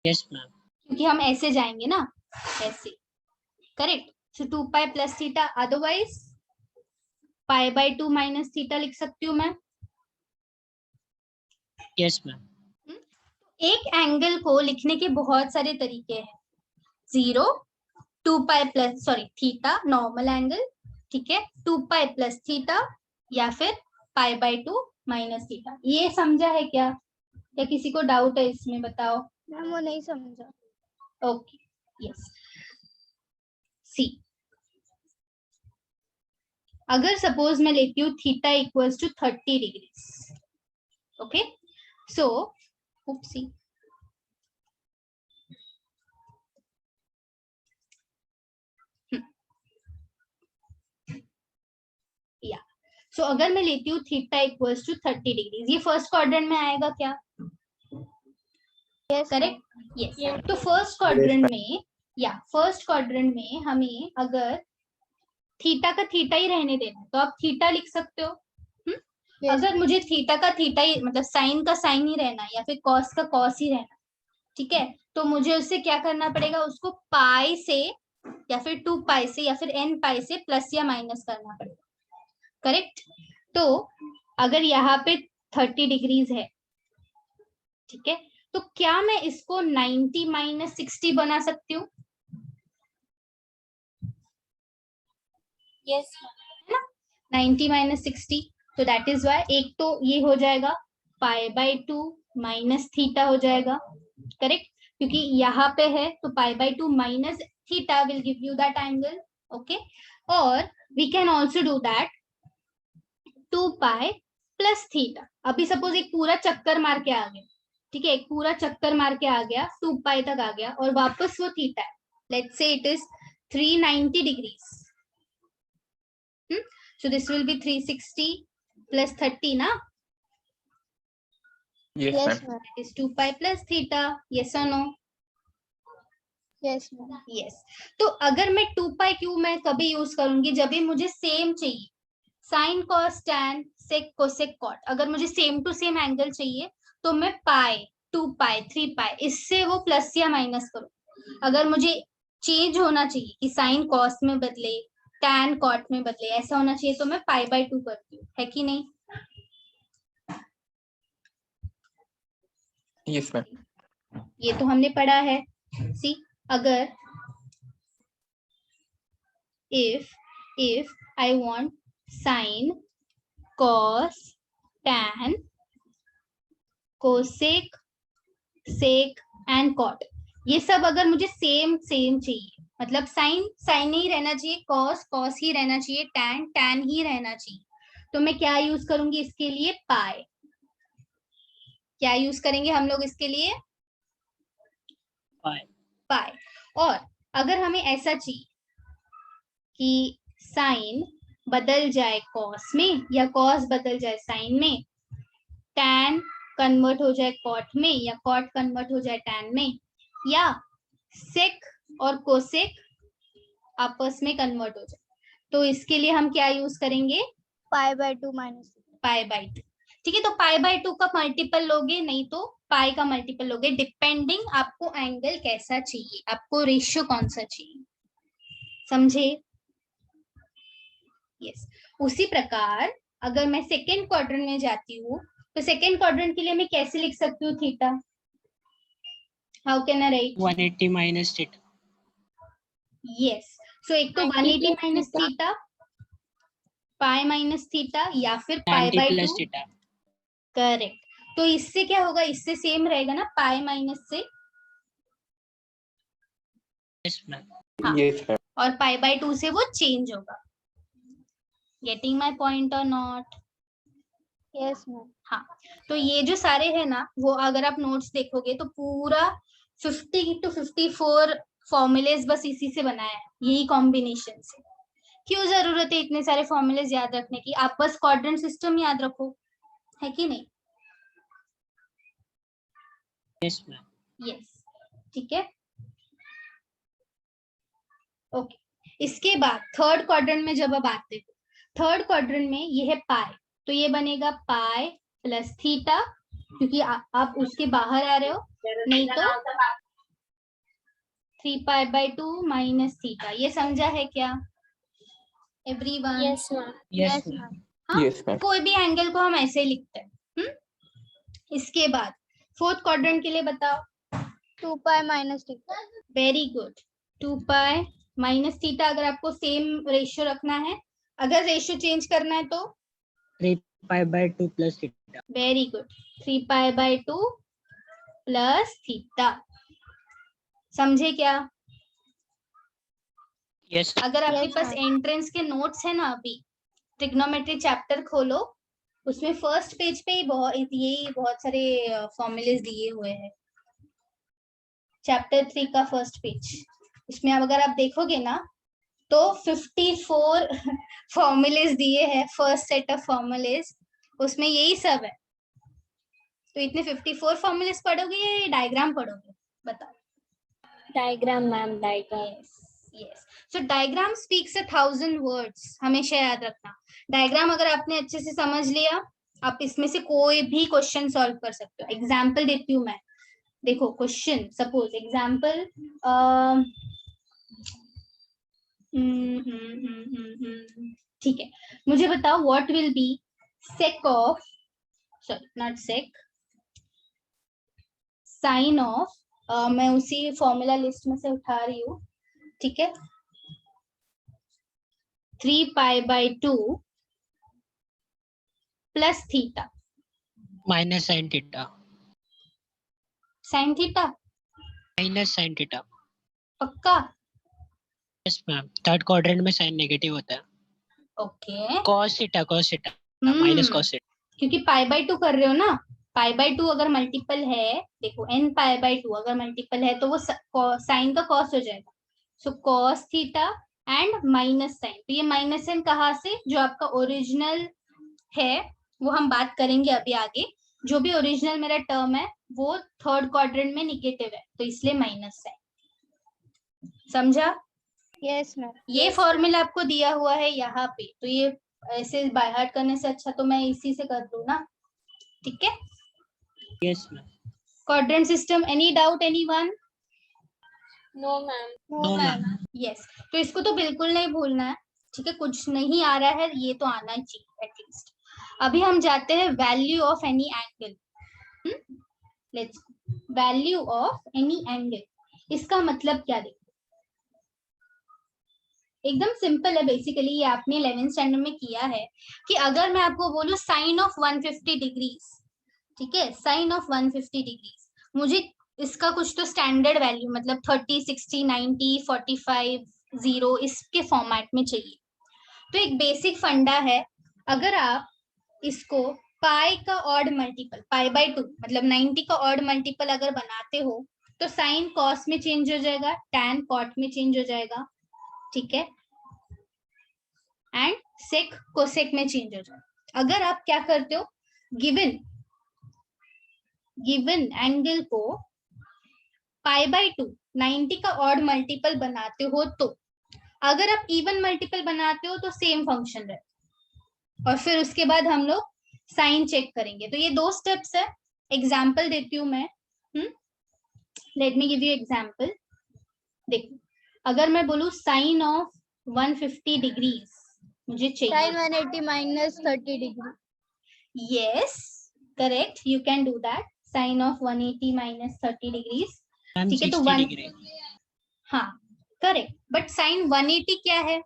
Yes ma'am. क्योंकि हम ऐसे जाएंगे ना, ऐसे, correct, so 2 pi plus theta, otherwise pi by 2 minus theta लिख सकती हूँ मैं। Yes ma'am. एक एंगल को लिखने के बहुत सारे तरीके हैं, 0, 2 pi plus sorry theta normal angle, ठीक है, 2 पाई प्लस थीटा, या फिर पाई बाय 2 माइनस थीटा। ये समझा है क्या, या किसी को डाउट है इसमें? बताओ। मैम वो नहीं समझा। ओके, यस, सी, अगर सपोज मैं लेती हूँ theta equals to 30 degree, okay, so see, या सो अगर मैं लेती हूँ थीटा इक्वल्स टू 30 डिग्री, ये फर्स्ट क्वाड्रेंट में आएगा क्या? करेक्ट, यस, तो फर्स्ट क्वाड्रेंट में, या फर्स्ट क्वाड्रेंट में हमें अगर थीटा का थीटा ही रहने देना तो आप थीटा लिख सकते हो। अगर मुझे थीटा का थीटा ही मतलब साइन का साइन ही रहना या फिर कॉस का कॉस ही रहना, ठीक है, तो मुझे उससे क्या करना पड़ेगा, उसको पाई से या फिर 2 पाई से या फिर n पाई से प्लस या माइनस करना पड़ेगा, करेक्ट। तो अगर यहाँ पे 30 डिग्रीज है, ठीक है, तो क्या मैं इसको 90 माइनस 60 बना सकती हूँ? यस है ना, 90 माइनस 60, तो दैट इज वाई एक तो ये हो जाएगा पाई बाय 2 माइनस थीटा हो जाएगा, करेक्ट, क्योंकि यहाँ पे है तो pi by 2 minus theta will give you that angle, okay. और we can also do that 2 pi plus theta. अभी सपोज एक पूरा चक्कर मार के आ गया, ठीक है, एक पूरा चक्कर मार के आ गया, 2 पाई तक आ गया और वापस वो थीटा है, let's say it is 390 degrees, so this will be 360 plus 30 ना? Yes, yes ma'am. Ma'am. That is 2 pi plus theta, yes or no? Yes ma'am. yes, तो अगर मैं 2 पाई क्यों मैं कभी यूज करूंगी, जब भी मुझे सेम चाहिए, sine cos tan sec cosec cot, अगर मुझे सेम टू सेम एंगल चाहिए तो मैं पाई 2 पाई 3 पाई इससे वो प्लस या माइनस करूँ। अगर मुझे चेंज होना चाहिए कि साइन कॉस में बदले टैन कॉट में बदले, ऐसा होना चाहिए तो मैं पाई बाय 2 करती हूँ, है कि नहीं? Yes, ma'am. ये तो हमने पढ़ा है। सी, अगर if I want sin cos tan cosec sec and cot, ये सब अगर मुझे सेम चाहिए, मतलब साइन साइन ही रहना चाहिए, कॉस कॉस ही रहना चाहिए, टैन टैन ही रहना चाहिए, तो मैं क्या यूज करूंगी इसके लिए? पाई। क्या यूज करेंगे हम लोग इसके लिए? पाई। पाई। और अगर हमें ऐसा चाहिए कि साइन बदल जाए कॉस में या कॉस बदल जाए साइन में, टैन कन्वर्ट हो जाए कॉट में या कॉट कन्वर्ट हो जाए टैन में, या सेक और कोसेक आपस में कन्वर्ट हो जाए, तो इसके लिए हम क्या यूज करेंगे? पाई बाय 2 माइनस पाई बाय 2, ठीक है। तो पाई बाय 2 का मल्टीपल लोगे, नहीं तो पाई का मल्टीपल लोगे, डिपेंडिंग आपको एंगल कैसा चाहिए, आपको रेशियो कौन सा चाहिए, समझे? यस, उसी प्रकार अगर मैं सेकेंड क्वाड्रेंट में जाती हूँ तो सेकेंड क्वाड्रेंट के लिए मैं कैसे लिख सकती हूँ theta? How can I write? 180 minus theta. Yes, so एक तो 180 minus theta, pi minus theta, या फिर pi 90 by plus 2. theta. Correct. तो इससे क्या होगा, इससे सेम रहेगा ना पाई माइनस से, Yes, ma'am. हाँ. Yes, ma'am. और पाई बाय 2 से वो चेंज होगा. गेटिंग माई पॉइंट और नॉट? Yes ma'am. हाँ. तो ये जो सारे है ना, वो अगर आप नोट्स देखोगे तो पूरा 50 to 54 फॉर्मूलेज बस इसी से बनाया है, यही कॉम्बिनेशन से. क्यों जरूरत है इतने सारे फॉर्मूलेज याद रखने की? आप बस क्वाड्रेंट सिस्टम याद रखो, है कि नहीं? Yes, ma'am. यस, ठीक है. ओके. इसके बाद थर्ड क्वाड्रेंट में जब अब आते हो, थर्ड क्वाड्रेंट में ये है पाई, तो ये बनेगा पाई प्लस थीटा, क्योंकि आप उसके बाहर आ रहे हो, नहीं तो 3 पाई बाय 2 माइनस थीटा. ये समझा है क्या everyone? Yes ma'am. Yes, yes ma'am. Ma'am. हाँ, Yes, ma'am. कोई भी एंगल को हम ऐसे ही लिखते हैं. इसके बाद फोर्थ क्वाड्रेंट के लिए बताओ. 2 पाई माइनस थीटा. Very good. 2 पाई माइनस थीटा. अगर आपको सेम रेशियो रखना है, अगर रेशियो चेंज करना है तो 3 pi by 2 plus theta. Very good, 3 pi by 2 plus theta. समझे क्या? Yes. अगर आपके Yes, पास ma'am. एंट्रेंस के नोट्स है ना, अभी ट्रिग्नोमेट्री चैप्टर खोलो, उसमें फर्स्ट पेज पे ही बहुत सारे फॉर्मूलेज दिए हुए हैं. चैप्टर 3 का फर्स्ट पेज, उसमें अब अगर आप देखोगे ना तो 54 फॉर्मूलेज दिए हैं, फर्स्ट सेट ऑफ फॉर्मूलेज, उसमें यही सब है. तो इतने 54 फॉर्मूलेज पढ़ोगे या डायग्राम पढ़ोगे? बताओ. Diagram ma'am, diagram. यस. सो डायग्राम स्पीक्स 1000 वर्ड्स. हमेशा याद रखना, डायग्राम अगर आपने अच्छे से समझ लिया, आप इसमें से कोई भी क्वेश्चन सॉल्व कर सकते हो. एग्जाम्पल देती हूँ मैं. देखो क्वेश्चन, सपोज एग्जाम्पल, ठीक है, मुझे बताओ what will be sec of, sorry not sec, sine of, मैं उसी फॉर्मूला लिस्ट में से उठा रही हूँ, ठीक है, 3 pi by 2 plus theta. Minus sin theta. Sine theta Minus sin theta. पक्का? Yes, ma'am. थर्ड क्वाड्रेंट में साइन नेगेटिव होता है. Okay. Cos theta, cos theta. Minus cos theta. क्योंकि पाई बाय 2 कर रहे हो ना, पाई बाय 2 अगर मल्टीपल है, देखो n पाई बाय 2 अगर मल्टीपल है तो वो साइन का कॉस हो जाएगा. So cos theta and minus sine. तो ये माइनस साइन कहाँ से? जो आपका ओरिजिनल है वो हम बात करेंगे अभी आगे. जो भी ओरिजिनल मेरा टर्म है वो थर्ड क्वाड्रेंट में निगेटिव है, तो इसलिए माइनस साइन. समझा? Yes ma'am. ये फॉर्मूला आपको दिया हुआ है यहाँ पे, तो ये ऐसे बाय हार्ट करने से अच्छा तो मैं इसी से कर दूं ना. ठीक है. Yes, ma'am. Quadrant system, any doubt anyone? No ma'am. No, ma'am. Yes. तो इसको तो बिल्कुल नहीं भूलना है. ठीक है, कुछ नहीं आ रहा है ये तो आना ही चाहिए एटलीस्ट. अभी हम जाते हैं value of any angle. Let's value of any angle. इसका मतलब क्या? देखो एकदम सिंपल है. बेसिकली ये आपने 11th स्टैंडर्ड में किया है कि अगर मैं आपको बोलूं साइन ऑफ 150 डिग्रीज, ठीक है, साइन ऑफ 150 डिग्रीज, मुझे इसका कुछ तो स्टैंडर्ड वैल्यू मतलब 30, 60, 90, 45, 0 इसके फॉर्मेट में चाहिए. तो एक बेसिक फंडा है, अगर आप इसको पाई का ऑड मल्टीपल, पाई बाय 2 मतलब 90 का ऑड मल्टीपल अगर बनाते हो तो साइन कॉस में चेंज हो जाएगा, टैन कॉट में चेंज हो जाएगा, ठीक है, एंड सेक कोसेक में चेंज हो जाएगा. अगर आप क्या करते हो, गिवन एंगल को पाई बाय 2 90 का ऑड मल्टीपल बनाते हो, तो अगर आप इवन मल्टीपल बनाते हो तो सेम फंक्शन रहेगा, और फिर उसके बाद हम लोग साइन चेक करेंगे. तो ये 2 स्टेप्स है. एग्जाम्पल देती हूँ मैं. Let me give you example. देखो अगर मैं बोलूं साइन ऑफ 150 डिग्रीज मुझे चाहिए. Sine 180 minus 30 degree. Yes, correct. You can do that. Sine of 180 minus 30 degrees. Ma'am ठीक है, तो 60 वन, डिग्री। हाँ करेक्ट, बट साइन 180 क्या है?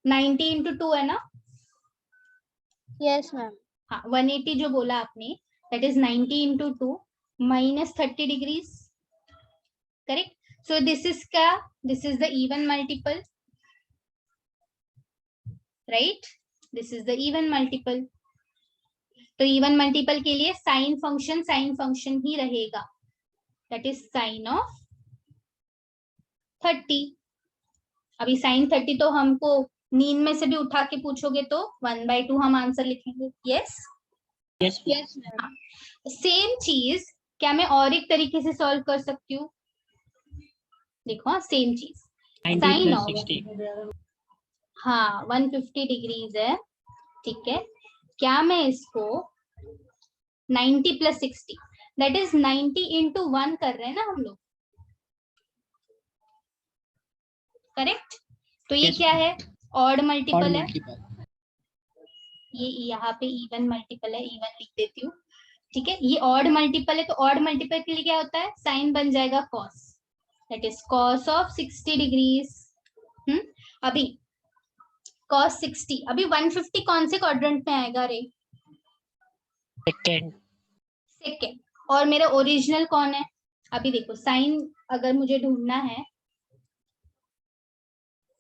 90 इंटू 2 है ना? Yes ma'am. हाँ, 180 जो बोला आपने, that is 90 into 2 minus 30 degrees, correct. So this is का, this is the even multiple, right, this is the even multiple. तो इवन मल्टीपल के लिए साइन फंक्शन ही रहेगा, दैट इज साइन ऑफ 30। अभी साइन 30 तो हमको नींद में से भी उठा के पूछोगे तो 1/2 हम आंसर लिखेंगे, yes yes yes ma'am. Same चीज क्या मैं और एक तरीके से सॉल्व कर सकती हूँ? देखो सेम चीज, 90 साइन प्लस ऑफ, 60। हाँ 150 डिग्रीज है, ठीक है, क्या मैं इसको 90 प्लस 60 दैट इज 90 इंटू 1 कर रहे हैं ना हम लोग, करेक्ट। तो ये Yes, क्या है? ऑड और मल्टीपल है, मल्टीपल। ये यहाँ पे इवन मल्टीपल है, इवन लिख देती हूँ, ठीक है। ये ऑड मल्टीपल है, तो ऑड मल्टीपल के लिए क्या होता है? साइन बन जाएगा cos, that is cos of 60 degrees. अभी कॉस 60, अभी 150 कौन से क्वाड्रेंट में आएगा रे? सेकंड। सेकेंड। और मेरा ओरिजिनल कौन है? अभी देखो साइन अगर मुझे ढूंढना है,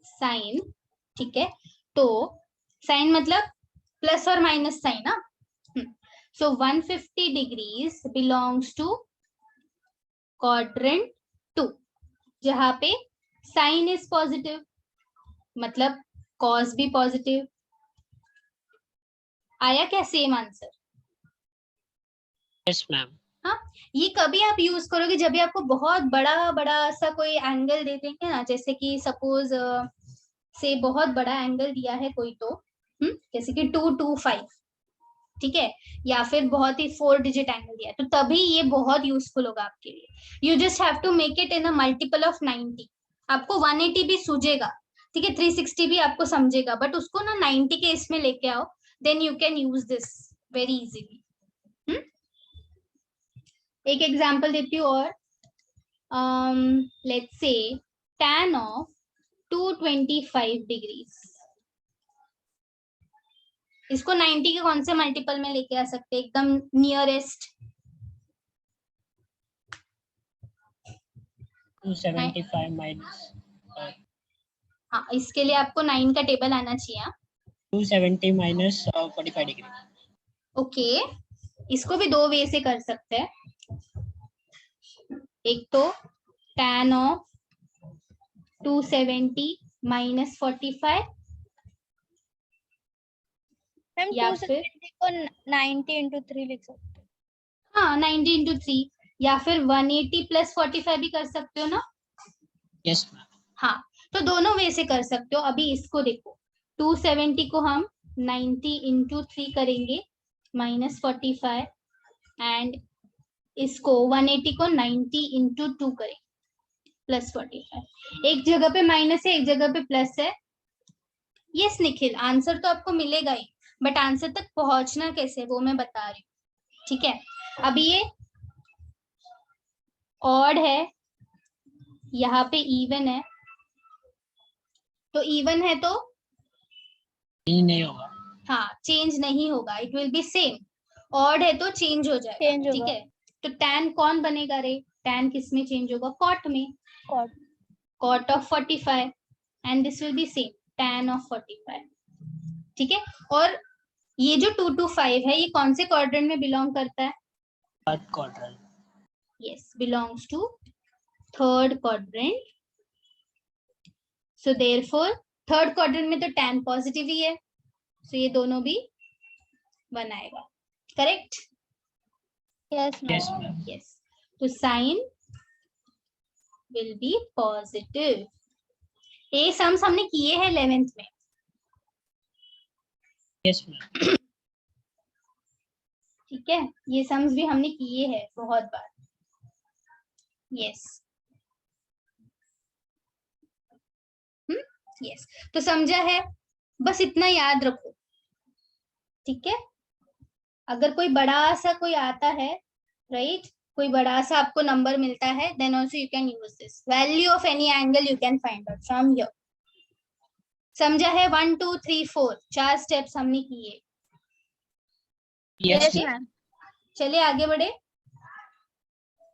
साइन, ठीक है, तो साइन मतलब प्लस और माइनस साइन ना। सो 150 डिग्रीज बिलोंग्स टू क्वाड्रेंट 2, जहां पे साइन इज पॉजिटिव, मतलब कॉस भी पॉजिटिव। आया क्या सेम आंसर? Yes ma'am. हाँ, ये कभी आप यूज करोगे जब भी आपको बहुत बड़ा बड़ा सा कोई एंगल दे देंगे ना, जैसे कि सपोज से बहुत बड़ा एंगल दिया है कोई तो, जैसे कि 225, ठीक है, या फिर बहुत ही 4 डिजिट एंगल दिया है, तो तभी ये बहुत यूजफुल होगा आपके लिए। You just have to make it in a multiple of 90। आपको 180 भी सूझेगा, ठीक है, 360 भी आपको समझेगा, बट उसको ना 90 के इसमें लेके आओ, then you can use this very easily. एक एग्जांपल देती हूँ और, let's say tan of 225 degrees, इसको 90 के कौन से मल्टीपल में लेके आ सकते हैं? एकदम नियरेस्ट। 275 माइनस, हाँ, इसके लिए आपको 9 का टेबल आना चाहिए। 270 माइनस 45 डिग्री। ओके, इसको भी दो वे से कर सकते हैं। एक तो tan ऑफ 270 माइनस 45, मैम या 270 को 90 इंटू 3 लिख सकते हैं। हाँ 90 इंटू 3, या फिर 180 प्लस 45 भी कर सकते हो ना। Yes ma'am. हाँ, तो दोनों वे से कर सकते हो। अभी इसको देखो, 270 को हम 90 इंटू 3 करेंगे माइनस 45, एंड इसको 180 को 90 इंटू 2 करेंगे प्लस 45। एक जगह पे माइनस है, एक जगह पे प्लस है। यस निखिल, आंसर तो आपको मिलेगा ही, बट आंसर तक पहुंचना कैसे वो मैं बता रही हूँ, ठीक है। अभी ये ऑड है, यहाँ पे इवन है, तो इवन है तो नहीं होगा। हाँ चेंज नहीं होगा, it will be same. Odd है तो चेंज हो जाएगा, चेंज ठीक होगा। है। तो tan कौन बनेगा रे? tan किस में चेंज होगा? कॉट में, cot. cot of 45, and this will be same tan of 45, ठीक है। और ये जो 225 है, ये कौन से क्वाड्रेंट में बिलोंग करता है? Third quadrant. Yes, belongs to third quadrant. So therefore third quadrant में तो tan पॉजिटिव ही है, सो ये दोनों भी बनाएगा, correct. Yes yes ma'am. Ma'am. Yes, तो साइन विल बी पॉजिटिव। ये सम्स हमने किए हैं 11th में। Yes ma'am. ठीक है, ये सम्स भी हमने किए हैं बहुत बार। यस, यस, तो समझा है, बस इतना याद रखो, ठीक है। अगर कोई बड़ा सा कोई आता है, राइट, कोई बड़ा सा आपको नंबर मिलता है, then also you can use this value of any angle you can find out from here. समझा है? 1 2 3 4 4 स्टेप्स हमने किए। Yes Okay? मैम। चलिए आगे बढ़े।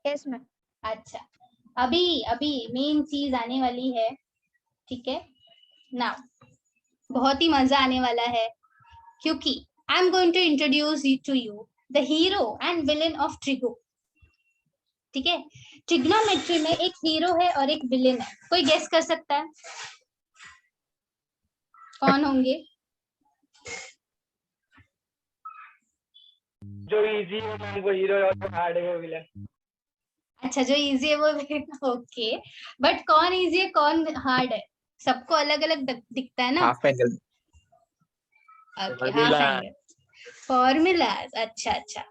Yes ma'am. अच्छा, अभी अभी मेन चीज आने वाली है, ठीक है ना? बहुत ही मजा आने वाला है, क्योंकि I am going to introduce to you the hero and villain of trigo. ठीक है, ट्रिग्नोमेट्री में एक हीरो है और एक विलेन है। कोई गेस कर सकता है कौन होंगे? जो इजी है मैम वो हीरो है और जो हार्ड है वो विलन। अच्छा, जो इजी है वो ओके, बट कौन इजी है कौन हार्ड है, सबको अलग अलग दिखता है ना। Half angle. Okay, half angle formula. अच्छा अच्छा,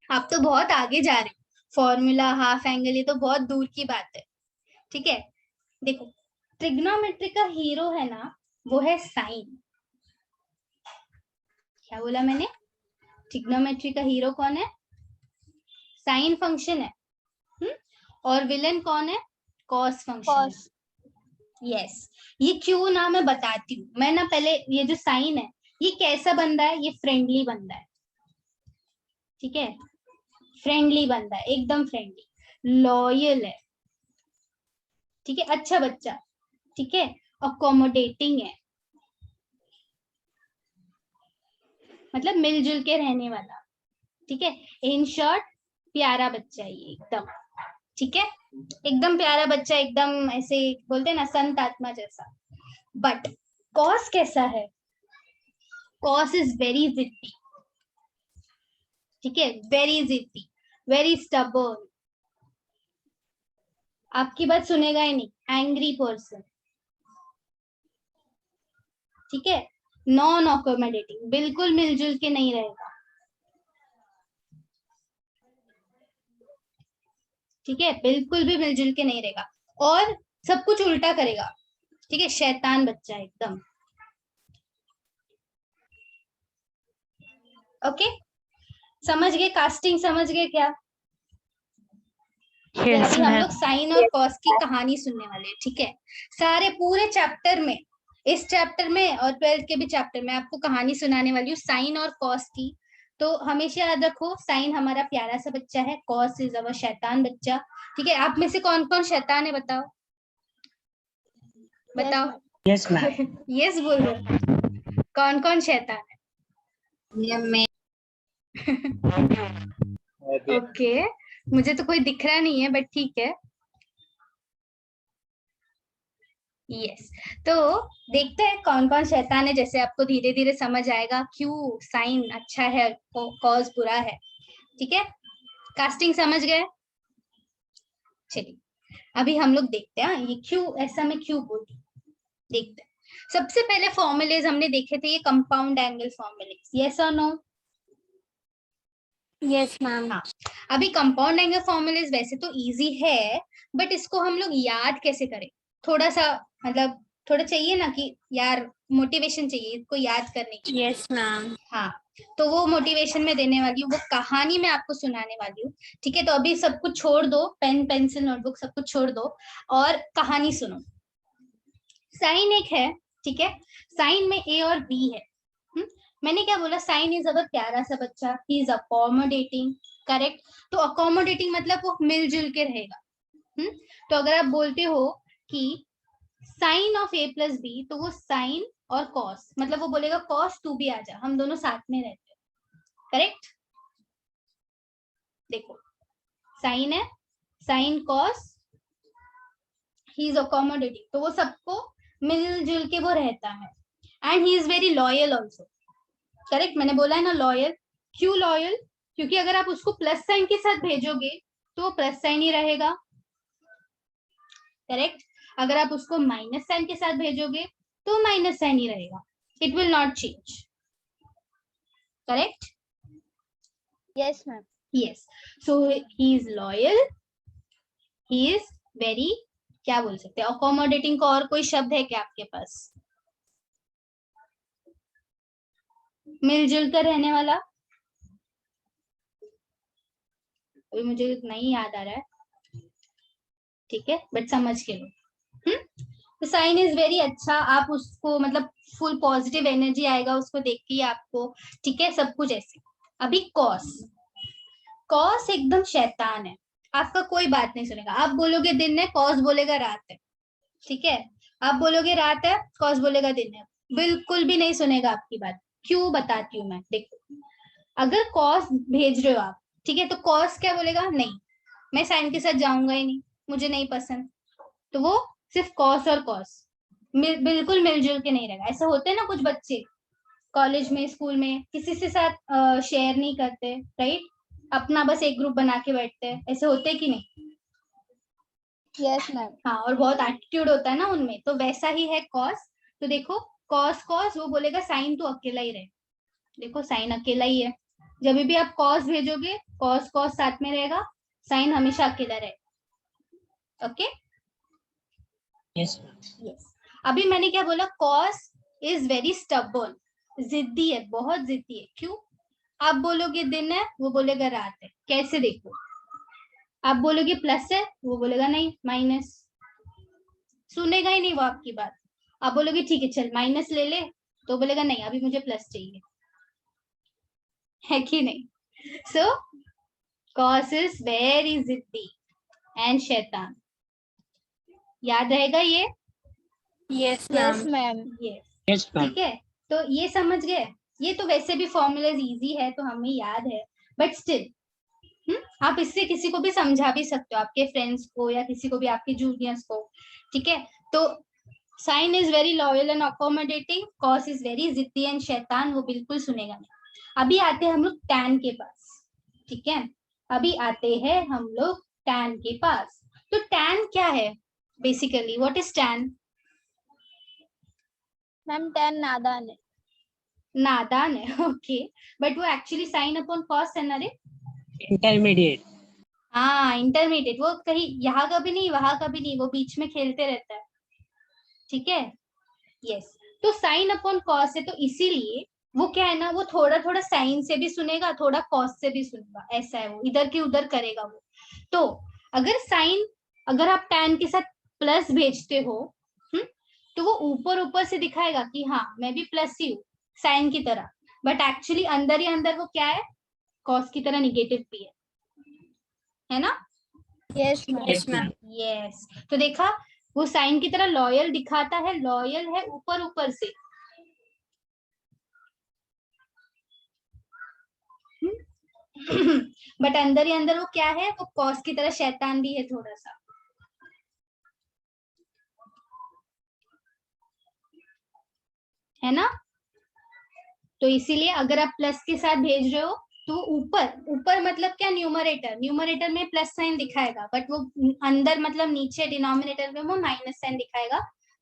आप तो बहुत आगे जा रहे हो। फॉर्मूला, हाफ एंगल, ये तो बहुत दूर की बात है। ठीक है, देखो ट्रिग्नोमेट्री का हीरो है ना, वो है साइन। क्या बोला मैंने? ट्रिग्नोमेट्री का हीरो कौन है? साइन फंक्शन है। और विलेन कौन है? Cos function. कॉस। यस, ये क्यों ना मैं बताती हूँ। मैं ना पहले, ये जो साइन है ये कैसा बंदा है? ये फ्रेंडली बंदा है। ठीक है, फ्रेंडली बंदा है, एकदम फ्रेंडली, लॉयल है। ठीक है, अच्छा बच्चा। ठीक है, अकोमोडेटिंग है, मतलब मिलजुल के रहने वाला। ठीक है, इन शॉर्ट प्यारा बच्चा है ये एकदम। ठीक है, एकदम प्यारा बच्चा, एकदम ऐसे बोलते हैं ना संत आत्मा जैसा। बट कॉस कैसा है? कॉस इज वेरी जिद्दी। ठीक है, वेरी जिद्दी, वेरी स्टबर्न, आपकी बात सुनेगा ही नहीं, एंग्री पर्सन। ठीक है, नॉन अकोमोडेटिंग, बिल्कुल मिलजुल के नहीं रहेगा। ठीक है, बिल्कुल भी मिलजुल के नहीं रहेगा, और सब कुछ उल्टा करेगा। ठीक है, शैतान बच्चा एकदम। ओके, समझ गए? कास्टिंग समझ गए क्या? Yes, अभी हम ma'am. लोग साइन और कॉस की कहानी सुनने वाले हैं। ठीक है, सारे पूरे चैप्टर में, इस चैप्टर में और 12th के भी चैप्टर में आपको कहानी सुनाने वाली हूँ साइन और कॉस की। तो हमेशा याद रखो, साइन हमारा प्यारा सा बच्चा है, कॉस इज अवर शैतान बच्चा। ठीक है, आप में से कौन कौन शैतान है बताओ, बताओ। Yes ma'am. यस बोल रहे हो। कौन कौन शैतान है? ओके, मुझे तो कोई दिख रहा नहीं है, बट ठीक है। यस, तो देखते हैं कौन कौन शैतान है। जैसे आपको धीरे धीरे समझ आएगा क्यों साइन अच्छा है, कॉज बुरा है। ठीक है, कास्टिंग समझ गए? चलिए अभी हम लोग देखते हैं ये क्यों ऐसा, मैं क्यों बोलती, देखते हैं। सबसे पहले फॉर्मूलेज हमने देखे थे, ये कंपाउंड एंगल फॉर्मूलेज, यस और नो? Yes, ma'am. हाँ, अभी कंपाउंड एंगल फॉर्मूलेज वैसे तो इजी है, बट इसको हम लोग याद कैसे करें? थोड़ा सा मतलब थोड़ा चाहिए ना कि यार, मोटिवेशन चाहिए इसको याद करने की। Yes, ma'am. हाँ, तो वो मोटिवेशन में देने वाली हूँ, वो कहानी मैं आपको सुनाने वाली हूँ। ठीक है, तो अभी सब कुछ छोड़ दो, पेन पेंसिल नोटबुक सब कुछ छोड़ दो और कहानी सुनो। साइन एक है, ठीक है, साइन में ए और बी है। मैंने क्या बोला? साइन इज अवर प्यारा सा बच्चा, ही इज अकोमोडेटिंग। करेक्ट, तो अकोमोडेटिंग मतलब वो मिलजुल के रहेगा। तो अगर आप बोलते हो कि sine of A plus B, तो वो साइन और कॉस, मतलब वो बोलेगा कॉस तू भी आ जा, हम दोनों साथ में रहते हैं। करेक्ट, देखो साइन है, sine cos, he is accommodating, तो वो सबको मिलजुल के वो रहता है। And he is very loyal also. Correct, मैंने बोला है ना लॉयल। क्यों लॉयल? क्योंकि अगर आप उसको प्लस साइन के साथ भेजोगे तो वो प्लस साइन ही रहेगा। करेक्ट, अगर आप उसको माइनस साइन के साथ भेजोगे तो माइनस साइन ही रहेगा, it will not change. Correct? Yes ma'am. Yes, so he is loyal, he is very, क्या बोल सकते हैं, अकोमोडेटिंग का और कोई शब्द है क्या आपके पास? मिलजुल कर रहने वाला। अभी मुझे नहीं याद आ रहा है, ठीक है, बट समझ के लो। तो साइन इज वेरी अच्छा, आप उसको मतलब फुल पॉजिटिव एनर्जी आएगा उसको देख के ही आपको, ठीक है, सब कुछ ऐसे। अभी कॉस, कॉस एकदम शैतान है, आपका कोई बात नहीं सुनेगा। आप बोलोगे दिन है, कॉस बोलेगा रात है, ठीक है, आप बोलोगे रात है, कॉस बोलेगा दिन है, बिल्कुल भी नहीं सुनेगा आपकी बात। क्यों, बताती हूँ मैं। देखो, अगर कॉस भेज रहे हो आप, ठीक है, तो कॉस क्या बोलेगा, नहीं मैं साइन के साथ जाऊंगा ही नहीं, मुझे नहीं पसंद, तो वो सिर्फ कॉस और कॉस बिल्कुल मिलजुल के नहीं रहेगा। ऐसा होता है ना, कुछ बच्चे कॉलेज में स्कूल में किसी से साथ शेयर नहीं करते, राइट, अपना बस एक ग्रुप बना के बैठते हैं, ऐसे होते कि नहीं? Yes ma'am. हाँ, और बहुत एटीट्यूड होता है ना उनमें, तो वैसा ही है कॉस। तो देखो, कॉस कॉस वो बोलेगा साइन तो अकेला ही रहे, देखो साइन अकेला ही है, जब भी आप कॉस भेजोगे कॉस कॉस साथ में रहेगा, साइन हमेशा अकेला रहेगा। Okay, yes ma'am. यस। अभी मैंने क्या बोला, कॉस इज वेरी स्टबर्न, जिद्दी है, बहुत जिद्दी है। क्यों, आप बोलोगे दिन है, वो बोलेगा रात है। कैसे, देखो, आप बोलोगे प्लस है, वो बोलेगा नहीं माइनस, सुनेगा ही नहीं वो आपकी बात। आप बोलोगे ठीक है चल माइनस ले ले, तो बोलेगा नहीं अभी मुझे प्लस चाहिए, है कि नहीं? सो कॉस इज वेरी जिद्दी एंड शैतान, याद रहेगा ये? Yes ma'am. Yes, yes ma'am. ठीक है, तो ये समझ गए। ये तो वैसे भी फॉर्मूलाज इजी है तो हमें याद है, बट स्टिल आप इससे किसी को भी समझा भी सकते हो, आपके फ्रेंड्स को या किसी को भी, आपके जूनियर्स को, ठीक है। तो sine is very loyal and accommodating, cos is very जिद्दी एंड शैतान, वो बिल्कुल सुनेगा नहीं। अभी आते हैं हम लोग टैन के पास, ठीक है, अभी आते हैं हम लोग टैन के पास। तो टैन क्या है basically, what is tan? Ma'am tan नादान है। नादान है, ओके, बट वो एक्चुअली साइन अपॉन कॉस है ना रे? इंटरमीडिएट। हाँ, इंटरमीडिएट, वो कहीं यहाँ का भी नहीं वहां का भी नहीं, वो बीच में खेलते रहता है, ठीक है, यस। तो साइन अपॉन कॉस है, तो इसीलिए वो क्या है ना, वो थोड़ा थोड़ा साइन से भी सुनेगा, थोड़ा कॉस से भी सुनेगा, ऐसा है, वो इधर की उधर करेगा वो। तो अगर साइन, अगर आप टैन के साथ प्लस भेजते हो, तो वो ऊपर ऊपर से दिखाएगा कि हाँ मैं भी प्लस ही हूँ साइन की तरह, बट एक्चुअली अंदर ही अंदर वो क्या है, कॉस की तरह निगेटिव भी है ना? Yes yes ma'am. यस, तो देखा, वो साइन की तरह लॉयल दिखाता है, लॉयल है ऊपर ऊपर से, बट अंदर ही अंदर वो क्या है, वो कॉस की तरह शैतान भी है थोड़ा सा, है ना? तो इसीलिए अगर आप प्लस के साथ भेज रहे हो तो ऊपर ऊपर मतलब क्या, न्यूमरेटर, न्यूमरेटर में प्लस साइन दिखाएगा, बट वो अंदर मतलब नीचे डिनोमिनेटर में वो माइनस साइन दिखाएगा,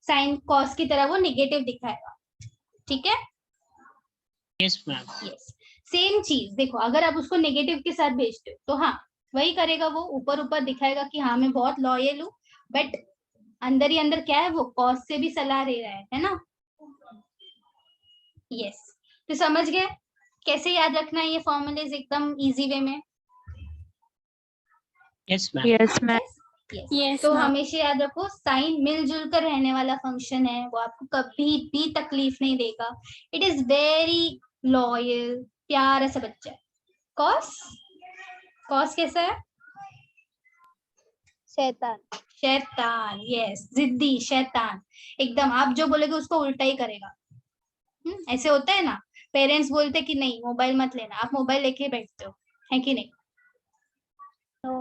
साइन कॉस की तरह वो निगेटिव दिखाएगा, ठीक है? Yes ma'am. यस, सेम चीज देखो, अगर आप उसको नेगेटिव के साथ भेजते हो तो हाँ वही करेगा, वो ऊपर ऊपर दिखाएगा कि हाँ मैं बहुत लॉयल हूँ, बट अंदर ही अंदर क्या है, वो कॉस से भी सलाह ले रहा है ना? यस, तो समझ गए कैसे याद रखना है ये फॉर्मूलेज एकदम इजी वे में? Yes ma'am. Yes ma'am. Yes, तो हमेशा याद रखो साइन मिलजुल कर रहने वाला फंक्शन है, वो आपको कभी भी तकलीफ नहीं देगा, इट इज वेरी लॉयल, प्यारा सा बच्चा है। कॉस, कॉस कैसा है? शैतान। शैतान, यस, जिद्दी शैतान, एकदम आप जो बोलेगे उसको उल्टा ही करेगा। ऐसे होता है ना, पेरेंट्स बोलते कि नहीं मोबाइल मत लेना, आप मोबाइल लेके बैठते हो, है कि नहीं?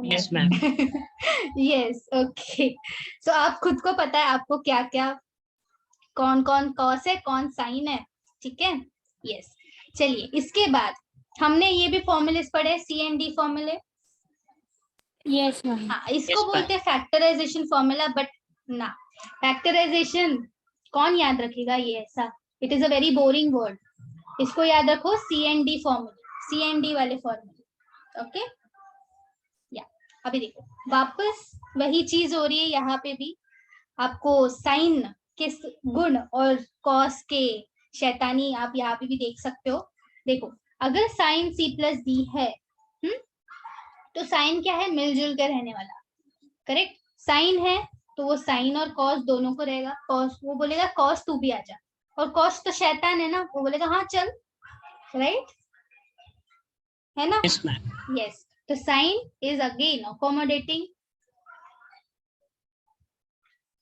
Yes ma'am. यस, ओके, तो आप खुद को पता है आपको क्या क्या, कौन कौन कॉस है कौन साइन है, ठीक है? यस, चलिए इसके बाद हमने ये भी फॉर्मूलेस पढ़े, सी एंड डी फॉर्मूले। Yes ma'am. हाँ, इसको बोलते हैं फैक्टराइजेशन फॉर्मूला, बट ना, फैक्टराइजेशन कौन याद रखेगा ये, ऐसा it is a very boring word, इसको याद रखो सी एंड डी फॉर्मूले, सी एंड डी वाले फॉर्मूले, ओके? या अभी देखो वापस वही चीज हो रही है यहाँ पे भी, आपको साइन के गुण और कॉस के शैतानी आप यहाँ पे भी देख सकते हो। देखो, अगर साइन सी प्लस डी है, तो साइन क्या है, मिलजुल के रहने वाला, करेक्ट। साइन है तो वो साइन और कॉस दोनों को रहेगा, कॉस वो बोलेगा कॉस तू भी आ जा, और कॉस तो शैतान है ना, वो बोलेगा हाँ चल, राइट, है ना। Yes ma'am. यस, तो साइन इज अगेन अकोमोडेटिंग,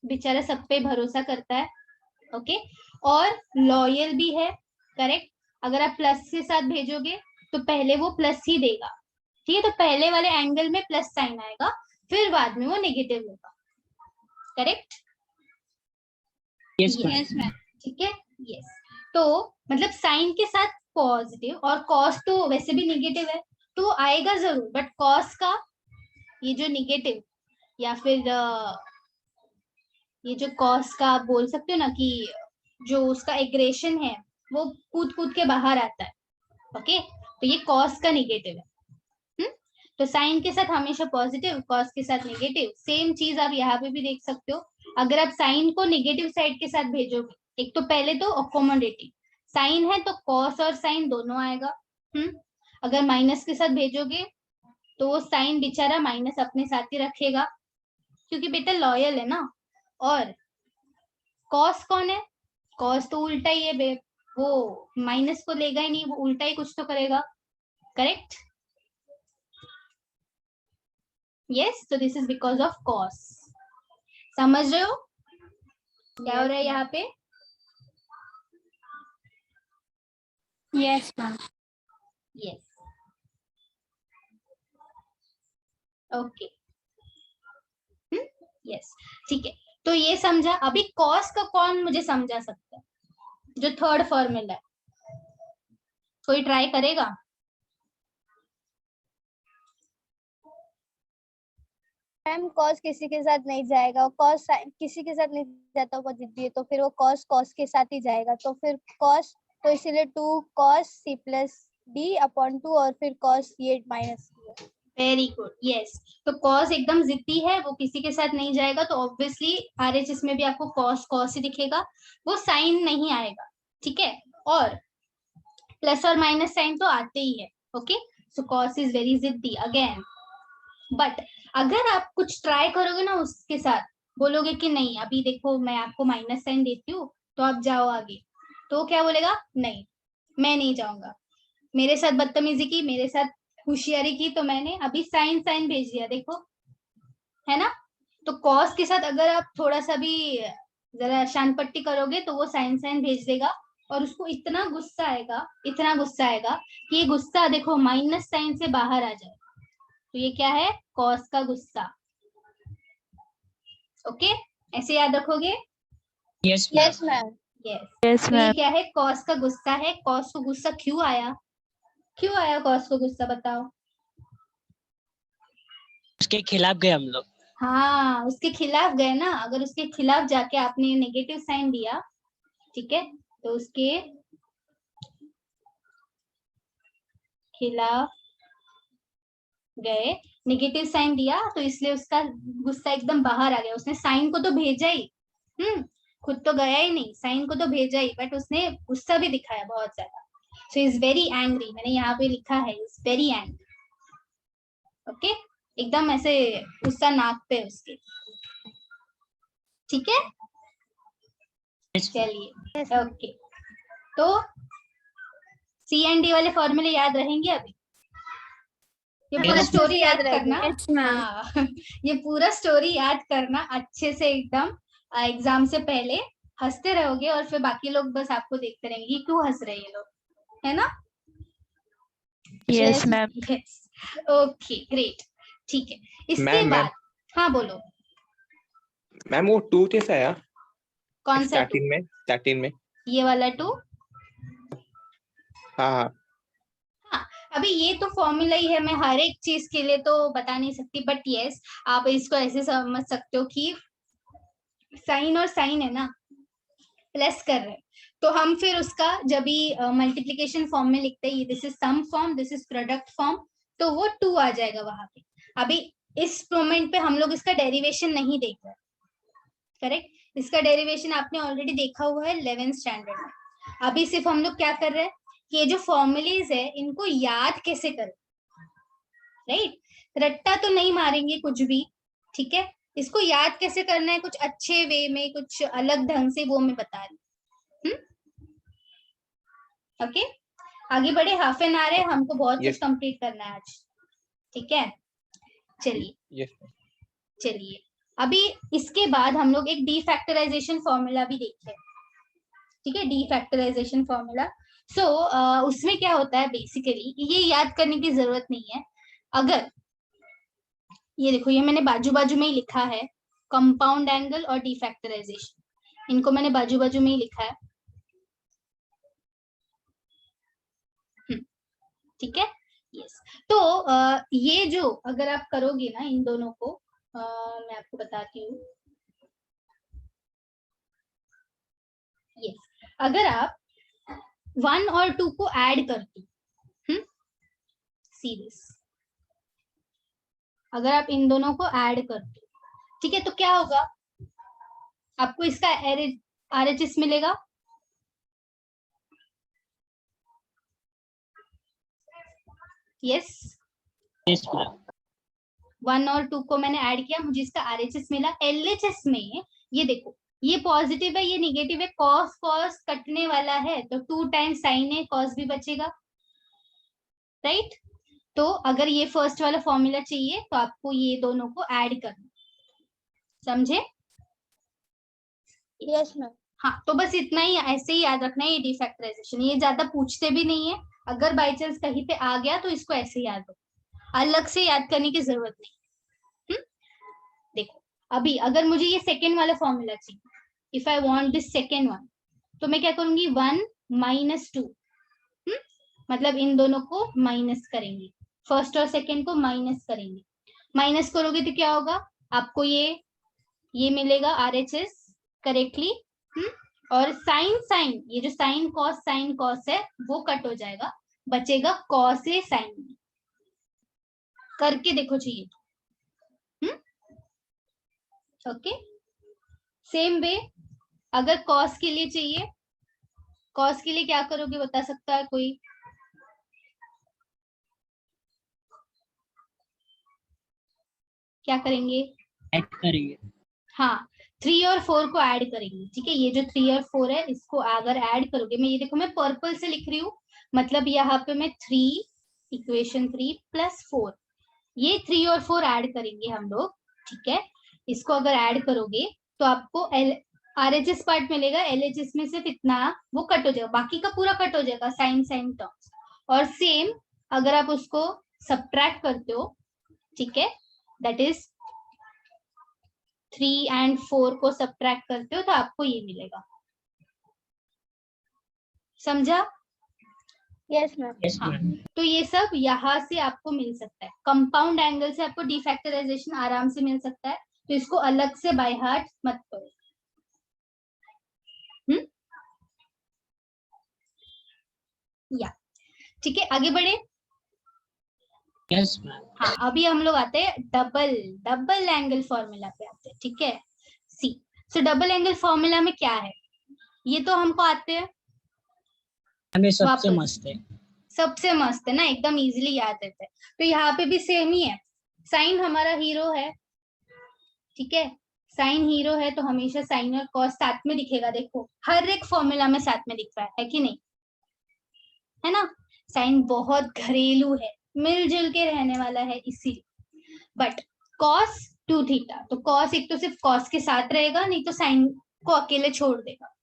बेचारा सब पे भरोसा करता है, ओके, और लॉयल भी है, करेक्ट। अगर आप प्लस के साथ भेजोगे तो पहले वो प्लस ही देगा, ठीक है, तो पहले वाले एंगल में प्लस साइन आएगा, फिर बाद में वो नेगेटिव होगा, करेक्ट। यस मैम, ठीक है, यस। तो मतलब साइन के साथ पॉजिटिव, और कॉस तो वैसे भी नेगेटिव है तो आएगा जरूर, बट कॉस का ये जो नेगेटिव, या फिर ये जो कॉस का आप बोल सकते हो ना कि जो उसका एग्रेशन है वो कूद कूद के बाहर आता है, ओके, तो ये कॉस का नेगेटिव है। तो साइन के साथ हमेशा पॉजिटिव, कॉस के साथ नेगेटिव। सेम चीज आप यहाँ पे भी देख सकते हो, अगर आप साइन को नेगेटिव साइड के साथ भेजोगे, एक तो पहले तो अकोमोडेटिव साइन है तो कॉस और साइन दोनों आएगा। अगर माइनस के साथ भेजोगे तो वो साइन बेचारा माइनस अपने साथ ही रखेगा, क्योंकि बेटा लॉयल है ना। और कॉस कौन है, कॉस तो उल्टा ही है बे, वो माइनस को लेगा ही नहीं, वो उल्टा ही कुछ तो करेगा, करेक्ट। यस, तो this is because of cos. समझ रहे हो क्या हो रहा है यहाँ पे? Yes, ma'am. Yes, okay, yes, ठीक है। तो ये समझा। अभी कॉस का कौन मुझे समझा सकता है, जो थर्ड फॉर्मूला है, कोई ट्राई करेगा? मैम कॉस किसी के साथ नहीं जाएगा, कॉस किसी के साथ नहीं जाता, वो जिद्दी है, तो फिर वो कॉस कॉस के साथ ही जाएगा, तो फिर कॉस, तो इसीलिए 2 cos c plus d upon 2, और फिर cos c minus c। Very good, yes. तो कॉस एकदम जिद्दी है, वो किसी के साथ नहीं जाएगा, तो ऑब्वियसली RHS में भी आपको कॉस कॉस ही दिखेगा, वो साइन नहीं आएगा, ठीक है। और प्लस और माइनस साइन तो आते ही है, okay, so cos is very जिद्दी अगेन। बट अगर आप कुछ ट्राई करोगे ना उसके साथ, बोलोगे कि नहीं अभी देखो मैं आपको माइनस साइन देती हूँ तो आप जाओ आगे, तो क्या बोलेगा, नहीं मैं नहीं जाऊंगा, मेरे साथ बदतमीजी की, मेरे साथ होशियारी की, तो मैंने अभी साइन साइन भेज दिया, देखो, है ना। तो कॉस के साथ अगर आप थोड़ा सा भी जरा शान पट्टी करोगे तो वो साइन साइन भेज देगा, और उसको इतना गुस्सा आएगा, इतना गुस्सा आएगा कि ये गुस्सा देखो माइनस साइन से बाहर आ जाए, तो ये क्या है, कॉस का गुस्सा, ओके, ऐसे याद रखोगे। Yes yes ma'am. यस, तो ये क्या है, कॉस का गुस्सा है। कॉस को गुस्सा क्यों आया, क्यों आया कॉस को गुस्सा, बताओ। उसके खिलाफ गए हम लोग। हाँ, उसके खिलाफ गए ना, अगर उसके खिलाफ जाके आपने नेगेटिव साइन दिया, ठीक है, तो उसके खिलाफ गए, नेगेटिव साइन दिया, तो इसलिए उसका गुस्सा एकदम बाहर आ गया, उसने साइन को तो भेजा ही, खुद तो गया ही नहीं, साइन को तो भेजा ही, बट उसने गुस्सा भी दिखाया बहुत ज्यादा, सो इज वेरी एंग्री, मैंने यहाँ पे लिखा है इज वेरी एंग्री, ओके, एकदम ऐसे गुस्सा नाक पे उसके, ठीक है, चलिए, ओके। तो सी एंड डी वाले फॉर्मूले याद रहेंगे अभी, ये पूरा स्टोरी याद करना, हाँ, ये पूरा स्टोरी याद करना अच्छे से एकदम, एग्जाम से पहले हंसते रहोगे, और फिर बाकी लोग बस आपको देखते रहेंगे क्यों हंस रहे हैं ये लोग, है ना। Yes, ma'am. Yes, okay, great, ठीक है। इसके बाद हाँ बोलो मैम, वो 2 कैसे आया कौन सा 2? स्टार्टिंग में ये वाला 2, हाँ, अभी ये तो फॉर्मूला ही है, मैं हर एक चीज के लिए तो बता नहीं सकती, बट यस आप इसको ऐसे समझ सकते हो कि साइन और साइन है ना, प्लस कर रहे हैं, तो हम फिर उसका जब भी मल्टीप्लिकेशन फॉर्म में लिखते हैं, this is sum form, this is product form, तो वो 2 आ जाएगा वहां पे। अभी इस मोमेंट पे हम लोग इसका डेरिवेशन नहीं देख रहे, करेक्ट, इसका डेरिवेशन आपने ऑलरेडी देखा हुआ है 11th स्टैंडर्ड में। अभी सिर्फ हम लोग क्या कर रहे हैं कि ये जो फॉर्मूलेज है इनको याद कैसे करें, राइट। रट्टा तो नहीं मारेंगे कुछ भी, ठीक है। इसको याद कैसे करना है कुछ अच्छे वे में, कुछ अलग ढंग से, वो मैं बता रही हूँ। ओके, आगे बढ़े। हाफ एन आवर है, हमको बहुत कुछ Yes. कंप्लीट करना है आज, ठीक है। चलिए Yes. ma'am. चलिए, अभी इसके बाद हम लोग एक डीफैक्टराइजेशन फॉर्मूला भी देखते हैं, ठीक है। डीफैक्टराइजेशन फॉर्मूला, सो उसमें क्या होता है बेसिकली, ये याद करने की जरूरत नहीं है। अगर ये देखो, ये मैंने बाजू बाजू में ही लिखा है, कंपाउंड एंगल और डीफैक्टराइजेशन, इनको मैंने बाजू बाजू में ही लिखा है, ठीक है। यस, तो ये जो अगर आप करोगे ना इन दोनों को, मैं आपको बताती हूँ। यस, अगर आप 1 और 2 को ऐड करते, सी दिस, अगर आप इन दोनों को ऐड करते, ठीक है, तो क्या होगा, आपको इसका RHS मिलेगा। Yes, yes ma'am. 1 और 2 को मैंने ऐड किया, मुझे इसका RHS मिला। LHS में ये देखो, ये पॉजिटिव है, ये निगेटिव है, कॉस कॉस कटने वाला है, तो 2 टाइम्स साइन है, कॉस भी बचेगा, राइट। तो अगर ये फर्स्ट वाला फॉर्मूला चाहिए तो आपको ये दोनों को ऐड करना, समझे। Yes ma'am. हाँ, तो बस इतना ही, ऐसे ही याद रखना है, ये डीफैक्टराइजेशन, ये ज्यादा पूछते भी नहीं है। अगर बाई चांस कहीं पे आ गया तो इसको ऐसे याद रखो, अलग से याद करने की जरूरत नहीं। देखो, अभी अगर मुझे ये सेकेंड वाला फॉर्मूला चाहिए, if I want this second one, तो मैं क्या करूंगी, 1 - 2, मतलब इन दोनों को माइनस करेंगे, फर्स्ट और सेकेंड को माइनस करेंगे। माइनस करोगे तो क्या होगा, आपको ये मिलेगा RHS करेक्टली, और साइन ये जो साइन कॉस है वो कट हो जाएगा, बचेगा कॉस ए साइन। करके देखो चाहिए, ओके। सेम वे, अगर कॉस के लिए चाहिए, कॉस के लिए क्या करोगे, बता सकता है कोई। क्या करेंगे, ऐड करेंगे। हाँ, 3 और 4 को ऐड करेंगे, ठीक है। ये जो 3 और 4 है, इसको अगर ऐड करोगे, मैं ये देखो, मैं पर्पल से लिख रही हूँ, मतलब यहाँ पे मैं 3 इक्वेशन 3 + 4, ये 3 और 4 ऐड करेंगे हम लोग, ठीक है। इसको अगर ऐड करोगे तो आपको RHS पार्ट मिलेगा, LHS में सिर्फ इतना वो कट हो जाएगा, बाकी का पूरा कट हो जाएगा, साइन टर्म्स। और सेम अगर आप उसको सब्ट्रैक्ट करते हो, ठीक है, दैट इज 3 और 4 को सब्ट्रैक्ट करते हो तो आपको ये मिलेगा, समझा। Yes ma'am. यस हाँ, मैम। तो ये सब यहाँ से आपको मिल सकता है, कंपाउंड एंगल से आपको डीफैक्टराइजेशन आराम से मिल सकता है, तो इसको अलग से बाय हार्ट मत करो। या ठीक है, आगे बढ़े। Yes ma'am. हाँ, अभी हम लोग आते हैं डबल एंगल फॉर्मूला पे आते हैं, ठीक है। सी, सो डबल एंगल फॉर्मूला में क्या है, ये तो हमको आते हैं, हमें सबसे वापस। मस्त है। सबसे मस्त है ना, एकदम इजीली याद रहता है। तो यहाँ पे भी सेम ही है, साइन हमारा हीरो है, ठीक है। साइन हीरो है तो हमेशा साइन और कॉस साथ में दिखेगा, देखो हर एक फॉर्मूला में साथ में दिख रहा है कि नहीं, है ना। साइन बहुत घरेलू है, मिलजुल के रहने वाला है इसीलिए। बट कॉस 2 थीटा, तो कॉस एक तो सिर्फ कॉस के साथ रहेगा, नहीं तो साइन को अकेले छोड़ देगा।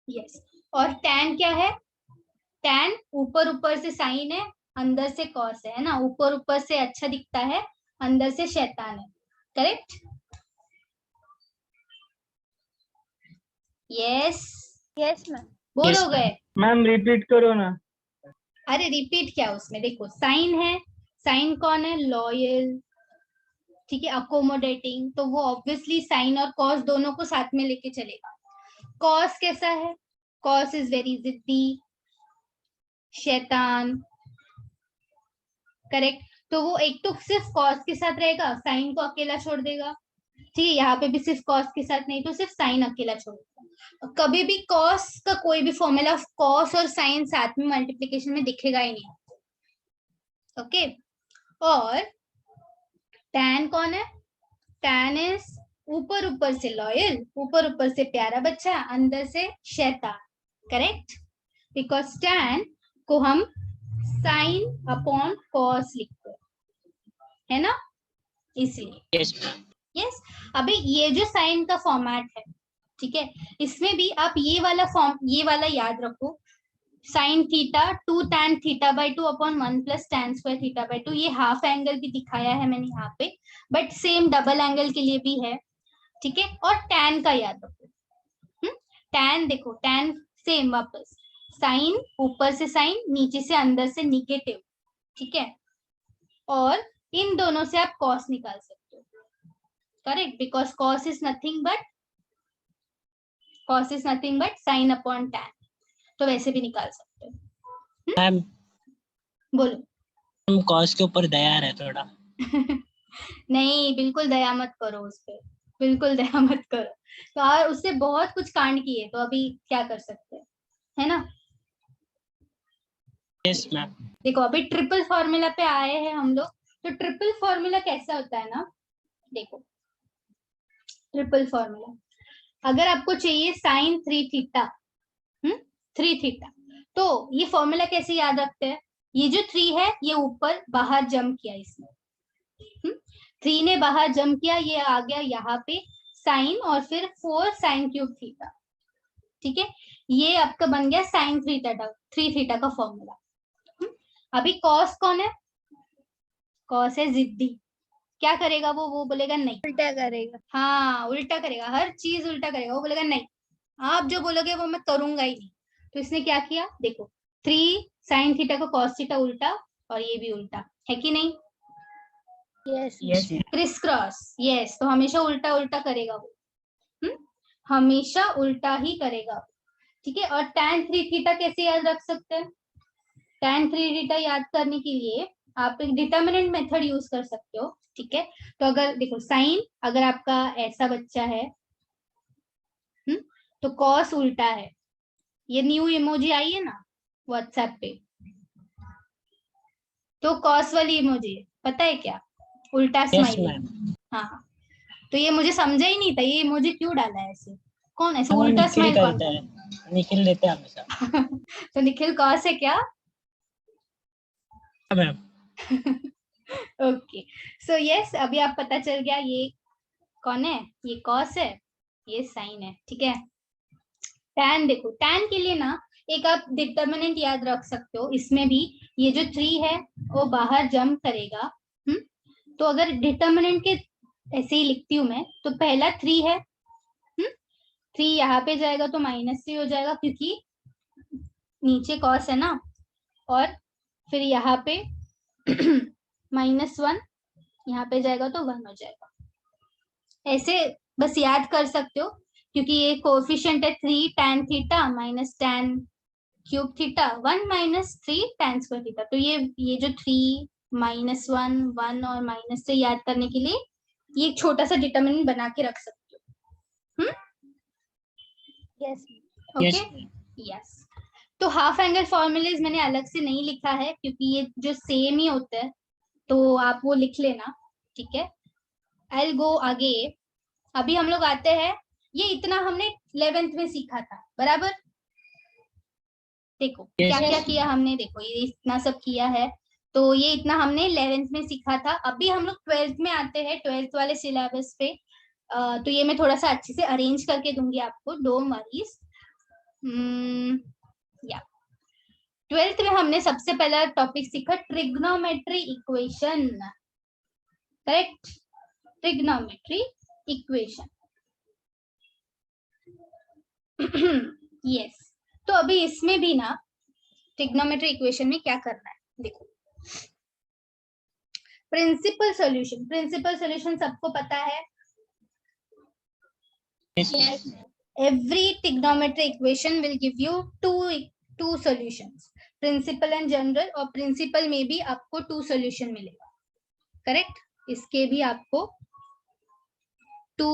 यस, और टैन क्या है, टैन ऊपर ऊपर से साइन है, अंदर से कॉस है ना, ऊपर ऊपर से अच्छा दिखता है, अंदर से शैतान है, correct. Yes, yes ma'am. Bore Yes, हो गए। मैम रिपीट करो ना। अरे रिपीट क्या, उसमें देखो साइन है, साइन कौन है, लॉयल, ठीक है, अकोमोडेटिंग, तो वो ऑब्वियसली साइन और कॉस दोनों को साथ में लेके चलेगा। कॉस कैसा है, कॉस इज वेरी जिद्दी, शैतान, करेक्ट। तो वो एक तो सिर्फ कॉस के साथ रहेगा, साइन को अकेला छोड़ देगा, ठीक है। यहाँ पे भी सिर्फ कॉस के साथ नहीं, तो सिर्फ साइन अकेला छोड़ देगा। कभी भी कॉस का कोई भी फॉर्मूला, कॉस और साइन साथ में मल्टीप्लिकेशन में दिखेगा ही नहीं, ओके। और tan कौन है? tan इज ऊपर ऊपर से लॉयल, ऊपर ऊपर से प्यारा बच्चा, अंदर से शैतान, करेक्ट? बिकॉज tan को हम sin अपॉन cos लिखते हैं, है ना, इसलिए। Yes ma'am. यस। अभी ये जो साइन का फॉर्मेट है, ठीक है, इसमें भी आप ये वाला याद रखो, sine theta 2 tan theta by 2 upon 1 plus tan square theta by 2। ये हाफ एंगल भी दिखाया है मैंने यहाँ पे, बट सेम डबल एंगल के लिए भी है, ठीक है। और tan का याद रखो, tan देखो, tan सेम वापस, साइन ऊपर से साइन, नीचे से अंदर से निगेटिव, ठीक है। और इन दोनों से आप cos निकाल सकते हो, correct? Because cos is nothing but sine upon tan, तो वैसे भी निकाल सकते हो। मैम बोलो। हम कॉस के ऊपर दया है थोड़ा। नहीं, बिल्कुल दया मत करो उस पे, बिल्कुल दया मत करो। तो और उससे बहुत कुछ कांड किए, तो अभी क्या कर सकते हैं, है ना? Yes ma'am. देखो अभी ट्रिपल फॉर्मूला पे आए हैं हम लोग। तो ट्रिपल फॉर्मूला कैसा होता है ना, देखो ट्रिपल फॉर्मूला, अगर आपको चाहिए साइन 3 थीटा, 3 थीटा, तो ये फॉर्मूला कैसे याद रखते हैं? ये जो 3 है ये ऊपर बाहर जंप किया इसमें, 3 ने बाहर जंप किया, ये आ गया यहाँ पे साइन, और फिर 4 साइन क्यूब थीटा, ठीक है। ये आपका बन गया साइन 3 थीटा का फॉर्मूला। अभी कॉस कौन है? कॉस है जिद्दी। क्या करेगा वो बोलेगा नहीं, उल्टा करेगा। हाँ उल्टा करेगा, हर चीज उल्टा करेगा। वो बोलेगा नहीं, आप जो बोलोगे वो मैं करूंगा ही नहीं। तो इसने क्या किया, देखो 3 साइन थीटा को कॉस थीटा उल्टा, और ये भी उल्टा, है कि नहीं? Yes yes criss cross, yes. तो हमेशा उल्टा उल्टा करेगा वो, हमेशा उल्टा ही करेगा, ठीक है। और tan 3 थीटा कैसे याद रख सकते हैं? tan 3 थीटा याद करने के लिए आप एक डिटर्मिनेंट मेथड यूज कर सकते हो, ठीक है। तो अगर देखो साइन, अगर आपका ऐसा बच्चा है, तो कॉस उल्टा है, ये न्यू इमोजी आई है ना व्हाट्सएप पे, तो कॉस वाली इमोजी है, पता है क्या? उल्टा यस स्माइली। मैम। हाँ, तो ये मुझे समझा ही नहीं था, ये इमोजी क्यों डाला है ऐसे, कौन ऐसे वो उल्टा निखिल स्माइल कौन करता है, निखिल देते हैं हमेशा। तो निखिल कॉस है क्या? मैम ओके, सो यस, अभी आप पता चल गया ये कौन है, ये कॉस है, ये साइन है, ठीक है। tan देखो, tan के लिए ना एक आप डिटर्मिनेंट याद रख सकते हो, इसमें भी ये जो 3 है वो बाहर जंप करेगा, तो अगर डिटर्मिनेंट के ऐसे ही लिखती हूँ मैं, तो पहला 3 है, 3 यहाँ पे जाएगा तो -3 हो जाएगा, क्योंकि नीचे कॉस है ना, और फिर यहाँ पे -1 यहाँ पे जाएगा तो 1 हो जाएगा। ऐसे बस याद कर सकते हो, क्योंकि ये कोएफिशिएंट है 3 tan theta minus tan cube theta 1 minus 3 tan square theta. तो ये जो 3 -1 1 और -3 याद करने के लिए ये एक छोटा सा डिटर्मिनेंट बना के रख सकते हो। Yes okay, yes. तो हाफ एंगल फॉर्मूलेज मैंने अलग से नहीं लिखा है, क्योंकि ये जो सेम ही होता है, तो आप वो लिख लेना, ठीक है। आई विल गो आगे। अभी हम लोग आते हैं, ये इतना हमने 11th में सीखा था, बराबर? देखो क्या क्या किया हमने, देखो ये इतना सब किया है, तो ये इतना हमने 11th में सीखा था। अभी हम लोग 12th में आते हैं, 12th वाले सिलेबस पे। तो ये मैं थोड़ा सा अच्छे से अरेंज करके दूंगी आपको, डोंट वरीज। या 12th में हमने सबसे पहला टॉपिक सीखा trigonometry equation, correct? Trigonometry equation. Yes. तो अभी इसमें भी ना ट्रिग्नोमेट्री इक्वेशन में क्या करना है, देखो प्रिंसिपल सॉल्यूशन सबको पता है। Every trigonometry equation will give you two solutions, principal and general, और प्रिंसिपल में भी आपको 2 सॉल्यूशन मिलेगा, करेक्ट? इसके भी आपको 2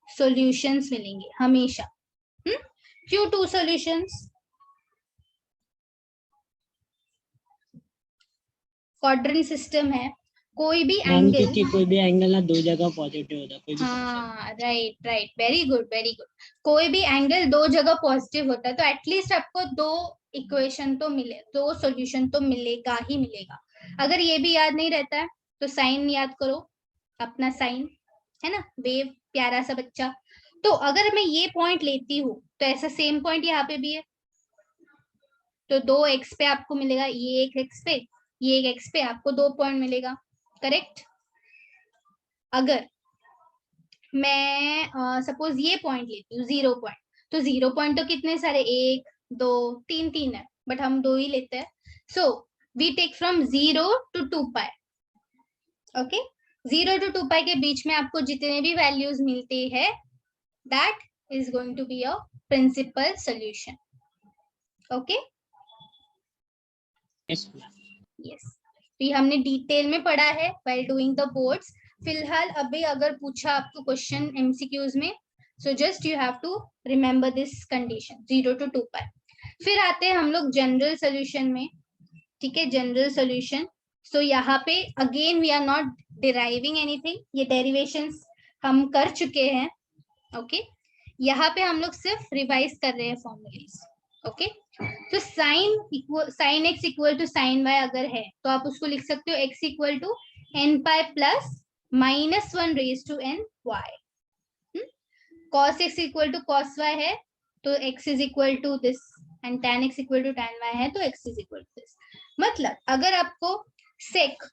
सॉल्यूशंस मिलेंगे हमेशा। क्यों 2 सॉल्यूशंस? क्वाड्रेंट सिस्टम है, कोई भी मैम एंगल, क्योंकि कोई भी एंगल ना दो जगह पॉजिटिव होता है, कोई भी हाँ right right, very good very good, कोई भी एंगल दो जगह पॉजिटिव होता है, तो एटलीस्ट आपको दो इक्वेशन तो मिले, दो सॉल्यूशन तो मिलेगा ही मिलेगा। अगर ये भी याद नहीं रहता है तो साइन याद करो, अपना साइन है ना, वेव प्यारा सा बच्चा। तो अगर मैं ये पॉइंट लेती हूँ तो ऐसा सेम पॉइंट यहाँ पे भी है, तो 2x पे आपको मिलेगा, ये एक x पे, ये एक x पे, आपको 2 पॉइंट मिलेगा, करेक्ट। अगर मैं सपोज ये पॉइंट लेती हूँ 0 पॉइंट, तो 0 पॉइंट तो कितने सारे, 1 2 3 3 है, बट हम 2 ही लेते हैं। So we take from 0 to 2 pi, okay. 0 to 2 pi के बीच में आपको जितने भी वैल्यूज मिलते हैं, that is going to be your principal solution, okay. Yes ma'am. Yes, तो ये हमने डिटेल में पढ़ा है व्हाइल डूइंग द बोर्ड्स। फिलहाल अभी अगर पूछा आपको क्वेश्चन एमसीक्यूज में, so just you have to remember this condition 0 to 2 pi. फिर आते हैं हम लोग जनरल सोल्यूशन में, ठीक है, जनरल सोल्यूशन। सो यहाँ पे again we are not deriving anything, ये डेरिवेशंस हम कर चुके हैं, ओके। यहाँ पे हम लोग सिर्फ रिवाइज कर रहे हैं फॉर्मूलेज, ओके। तो sine x equal to sine y अगर है तो आप उसको लिख सकते हो x equal to n pi plus -1 raise to n y. Cos x equal to cos y है तो x is equal to this, and tan x equal to tan y है तो x is equal to this. मतलब अगर आपको sec,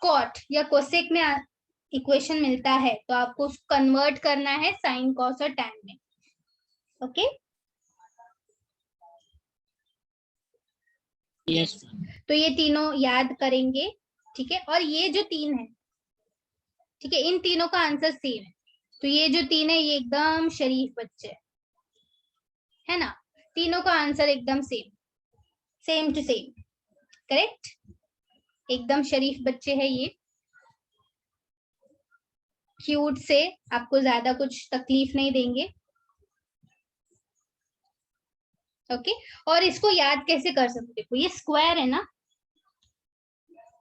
cot या cosec में equation मिलता है तो आपको उसको कन्वर्ट करना है साइन, कॉस और tan में, ओके। यस तो ये तीनों याद करेंगे, ठीक है। और ये जो तीन है, ठीक है, इन तीनों का आंसर सेम है, तो ये जो तीन है ये एकदम शरीफ बच्चे है ना, तीनों का आंसर एकदम same, same to same, correct, एकदम शरीफ बच्चे हैं ये, क्यूट से, आपको ज्यादा कुछ तकलीफ नहीं देंगे, ओके। और इसको याद कैसे कर सकते हो, ये स्क्वायर है ना,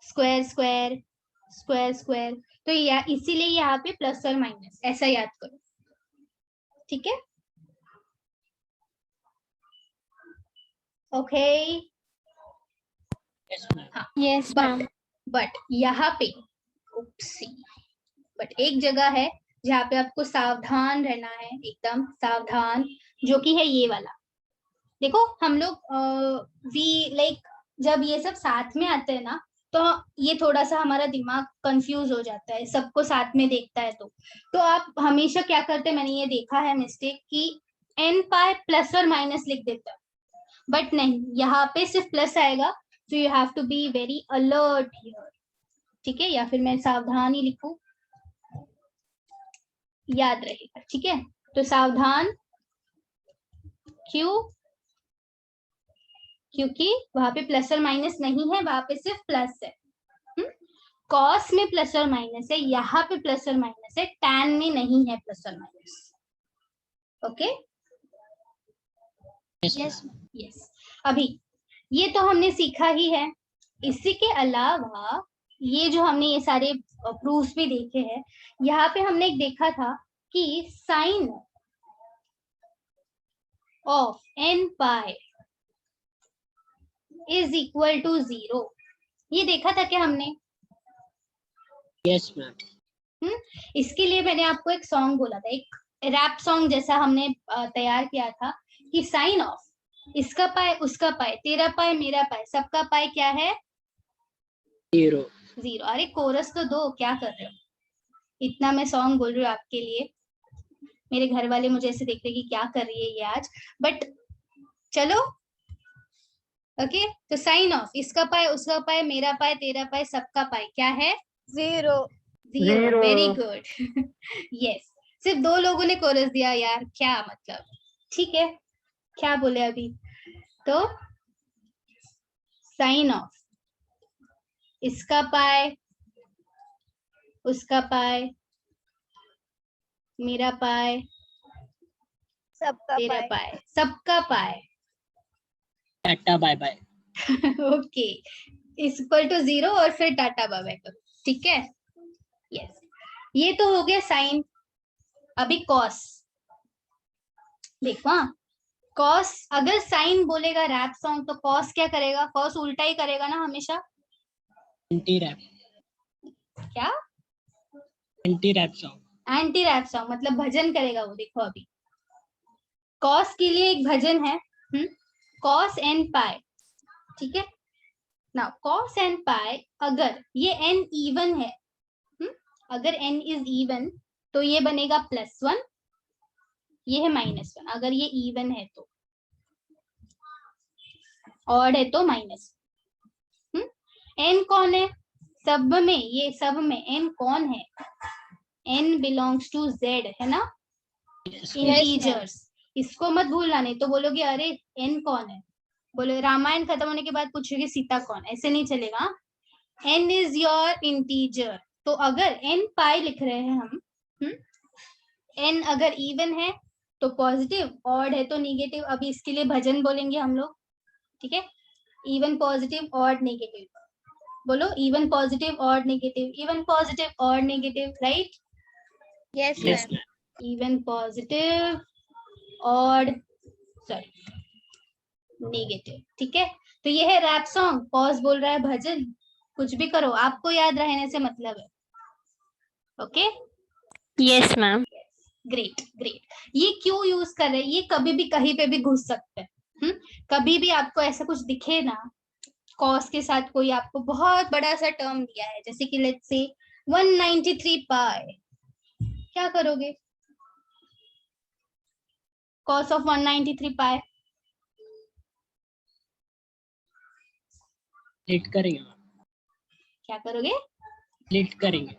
स्क्वायर स्क्वायर स्क्वायर स्क्वायर, तो इसीलिए यहाँ पे प्लस और माइनस ऐसा याद करो, ठीक है, ओके। Yes, ma'am. बट यहाँ पे उपसी, बट एक जगह है जहाँ पे आपको सावधान रहना है, एकदम सावधान, जो कि है ये वाला। देखो हम लोग वी लाइक जब ये सब साथ में आते हैं ना, तो ये थोड़ा सा हमारा दिमाग कंफ्यूज हो जाता है, सबको साथ में देखता है तो आप हमेशा क्या करते हैं, मैंने ये देखा है मिस्टेक कि एन पाई प्लस और माइनस लिख देते हैं, बट नहीं, यहाँ पे सिर्फ प्लस आएगा, so you have to be very alert here, ठीक है, या फिर मैं सावधान ही लिखूं, याद रहेगा, ठीक है। तो सावधान क्यों, क्योंकि वहां पे प्लस और माइनस नहीं है, वहां पे सिर्फ प्लस है। कॉस में प्लस और माइनस है, यहाँ पे प्लस और माइनस है, टैन में नहीं है प्लस और माइनस, ओके। यस यस, अभी ये तो हमने सीखा ही है, इसी के अलावा ये जो हमने ये सारे प्रूफ्स भी देखे हैं, यहाँ पे हमने एक देखा था कि sine of n pi is equal to 0, ये देखा था क्या हमने? Yes ma'am. इसके लिए मैंने आपको एक सॉन्ग बोला था, एक रैप सॉन्ग जैसा हमने तैयार किया था कि साइन ऑफ इसका पाए उसका पाए, तेरा पाए मेरा पाए, सबका पाए क्या है? 0। अरे कोरस तो दो, क्या कर रहे हो, इतना मैं सॉन्ग बोल रही हूँ आपके लिए, मेरे घर वाले मुझे ऐसे देखते कि क्या कर रही है ये आज, बट चलो, ओके। तो साइन ऑफ इसका पाए उसका पाए, मेरा पाए तेरा पाए, सबका पाए क्या है? 0। Very good. यस, सिर्फ 2 लोगों ने कोरस दिया यार, क्या मतलब, ठीक है, क्या बोले अभी, तो साइन ऑफ इसका पाए उसका पाए, मेरा पाए सबका तेरा पाए। पाए, सबका पाए, टाटा bye bye. Okay, equal to 0 और फिर टाटा बाय बाय करो, ठीक है। यस, ये तो हो गया साइन। अभी कॉस देखो। कॉस अगर साइन बोलेगा रैप सॉन्ग तो कॉस क्या करेगा? कॉस उल्टा ही करेगा ना हमेशा। एंटी रैप, क्या? Anti rap song. Anti rap song मतलब भजन करेगा वो। देखो अभी कॉस के लिए एक भजन है, कॉस एन पाई, ठीक है ना। कॉस एन पाई अगर ये एन इवन है, अगर एन इज इवन तो ये बनेगा +1, ये है -1। अगर ये इवन है तो, ऑड है तो माइनस। एन कौन है सब में? ये सब में एन कौन है? एन बिलोंग्स टू जेड, है ना, इंटीजर्स। इसको मत भूलना, नहीं तो बोलोगे अरे एन कौन है। बोले रामायण खत्म होने के बाद पूछोगे सीता कौन, ऐसे नहीं चलेगा। N is your integer. तो अगर एन पाई लिख रहे हैं हम, एन अगर इवन है तो पॉजिटिव, ऑड है तो निगेटिव। अभी इसके लिए भजन बोलेंगे हम लोग, ठीक है। Even, positive, odd, negative. बोलो even, positive, odd, negative, even, positive, odd, negative, right. Yes yes ma'am. Even, positive, odd, sorry, negative, ठीक है। तो ये है रैप सॉन्ग। पॉज बोल रहा है भजन। कुछ भी करो, आपको याद रहने से मतलब है। Okay, Yes, ma'am. Great great. ये क्यों यूज कर रहे हैं? ये कभी भी कहीं पे भी घुस सकते हैं। कभी भी आपको ऐसा कुछ दिखे ना, कॉस के साथ कोई आपको बहुत बड़ा सा टर्म दिया है, जैसे कि लेट्स से 193 पाई, क्या करोगे? कॉस ऑफ 193 पाई स्प्लिट करेंगे, क्या करोगे? स्प्लिट करेंगे।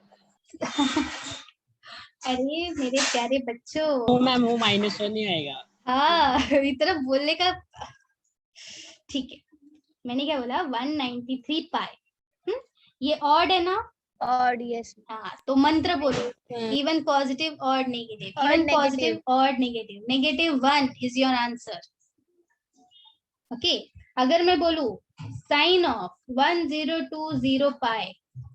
अरे मेरे प्यारे बच्चों, वो मैम वो -1 नहीं आएगा। हाँ इतना बोलने का, ठीक है। मैंने क्या बोला? 193 पाई। ये ऑड है ना? Odd, yes. हाँ, तो मंत्र बोलो, even, positive, odd, negative, Odd, even, negative. Positive, odd, negative, -1 is your answer. Okay, अगर मैं बोलू साइन ऑफ 1020 पाई,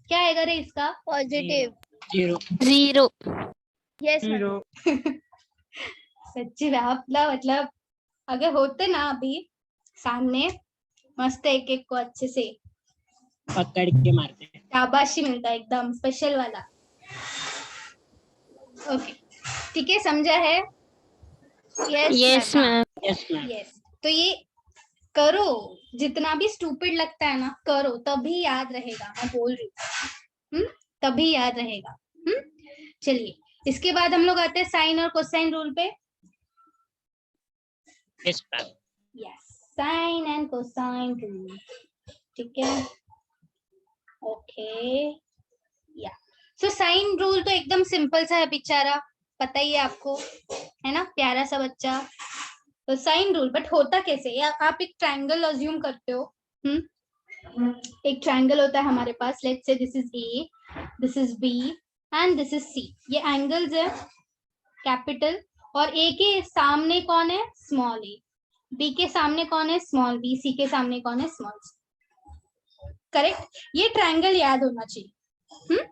क्या आएगा रे इसका? पॉजिटिव, 0। 0. Yes ma'am. जीरो। सच्ची में आप ना, मतलब अगर होते ना अभी सामने, मस्त एक एक को अच्छे से पकड़ के मारते हैं। शाबाशी मिलता है, एकदम स्पेशल वाला। ओके, ठीक है, समझा है? Yes, ma'am. Yes ma'am. Yes. तो ये करो, जितना भी स्टूपिड लगता है ना, करो तभी याद रहेगा। मैं बोल रही हूँ, तभी याद रहेगा। चलिए, इसके बाद हम लोग आते हैं साइन और कोसाइन रूल पे। Yes ma'am. Yes, sine and cosine rule, ठीक है। ओके, या सो साइन रूल तो एकदम सिंपल सा है बेचारा, पता ही है आपको, है ना, प्यारा सा बच्चा। तो साइन रूल, बट होता कैसे? या आप एक ट्रायंगल अज्यूम करते हो। एक ट्रायंगल होता है हमारे पास, let's say this is A, this is B and this is C. ये एंगल्स है कैपिटल, और ए के सामने कौन है? स्मॉल ए। बी के सामने कौन है? Small B. सी के सामने कौन है? Small C. करेक्ट, ये ट्रायंगल याद होना चाहिए।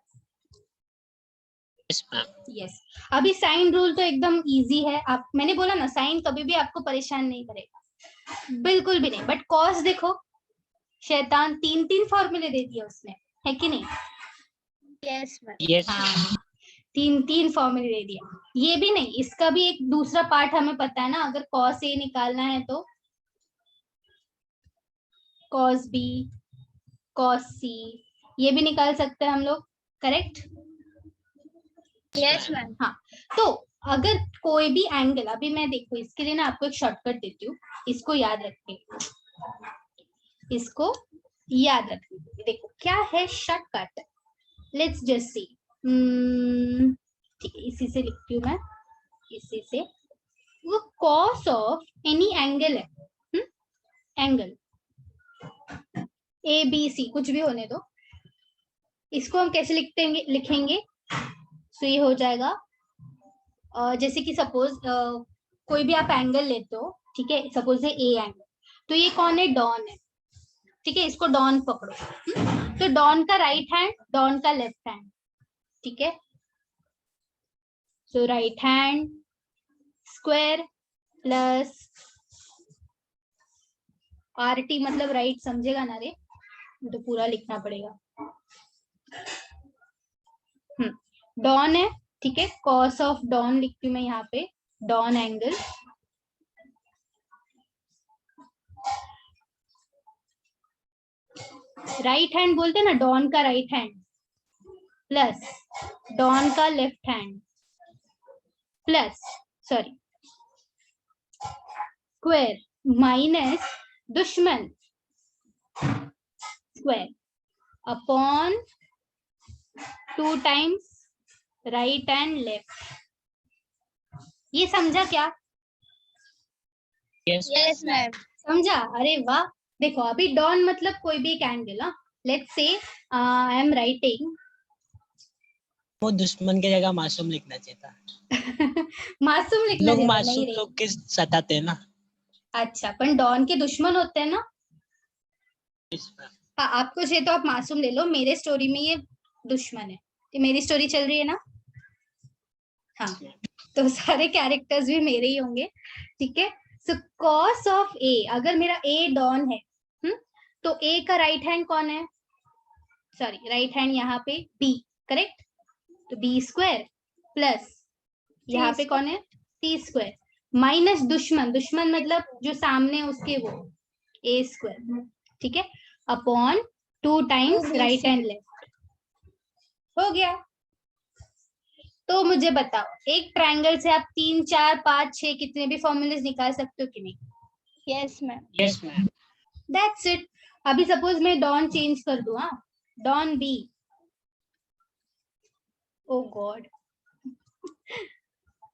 Yes ma'am. यस। अभी साइन रूल तो एकदम इजी है। आप, मैंने बोला ना, साइन कभी भी आपको परेशान नहीं करेगा, बिल्कुल भी नहीं। बट कॉस देखो, शैतान 3 फॉर्मूले दे दिए उसने, है कि नहीं? Yes ma'am. यस। हाँ, 3 फॉर्मूले दे दिया। ये भी नहीं, इसका भी एक दूसरा पार्ट हमें पता है ना। अगर कॉस ए निकालना है तो कॉस बी, कॉस सी, ये भी निकाल सकते हैं हम लोग, करेक्ट? Yes ma'am. हाँ, तो अगर कोई भी एंगल, अभी मैं देखो इसके लिए ना आपको एक शॉर्टकट देती हूँ, इसको याद रखें, इसको याद रखें। देखो क्या है शॉर्टकट, लेट्स जस्ट सी। ठीक है, इसी से लिखती हूँ मैं, इसी से। वो कॉस ऑफ एनी एंगल है, एंगल ए बी सी, कुछ भी होने दो। इसको हम कैसे लिखेंगे? तो ये हो जाएगा, जैसे कि सपोज कोई भी आप एंगल लेते हो, ठीक है, सपोज है ए एंगल, तो ये कौन है? डॉन है। ठीक है, इसको डॉन पकड़ो। तो डॉन का राइट हैंड, डॉन का लेफ्ट हैंड, ठीक है। So right hand square plus RT मतलब राइट, समझेगा ना रे, तो पूरा लिखना पड़ेगा। डॉन है, ठीक है, कॉस ऑफ डॉन लिखती हूँ मैं यहाँ पे, डॉन एंगल राइट हैंड बोलते हैं ना, डॉन का राइट हैंड प्लस डॉन का left hand plus sorry square minus दुश्मन square upon 2 times right and left. ये समझा क्या? Yes ma'am. समझा? अरे वाह। देखो अभी डॉन मतलब कोई भी एक एंगल, हाँ, let's say I am writing वो दुश्मन की जगह मासूम लिखना चाहिए था। मासूम लिखना लोग चाहिए, मासूम नहीं रे। लोग के सताते हैं ना। अच्छा, पर डॉन के दुश्मन होते हैं ना। Yes, ma'am. हाँ, आपको चाहिए तो आप मासूम ले लो, मेरे स्टोरी में ये दुश्मन है, ये मेरी स्टोरी चल रही है ना। हाँ, तो सारे कैरेक्टर्स भी मेरे ही होंगे, ठीक है। सो कॉस ऑफ ए, अगर मेरा ए डॉन है, तो ए का राइट हैंड कौन है? सॉरी, राइट हैंड यहाँ पे बी, करेक्ट। तो बी स्क्वायर प्लस यहाँ पे कौन है? सी स्क्वायर माइनस दुश्मन, दुश्मन मतलब जो सामने उसके, वो ए स्क्वायर, ठीक है, upon 2 times right and left. हो गया। तो मुझे बताओ, एक ट्रायंगल से आप 3, 4, 5, 6 कितने भी फॉर्मूलेस निकाल सकते हो कि नहीं? Yes ma'am. Yes, ma'am. That's it. अभी सपोज मैं डॉन चेंज कर दूं, हाँ, डॉन बी, ओ गॉड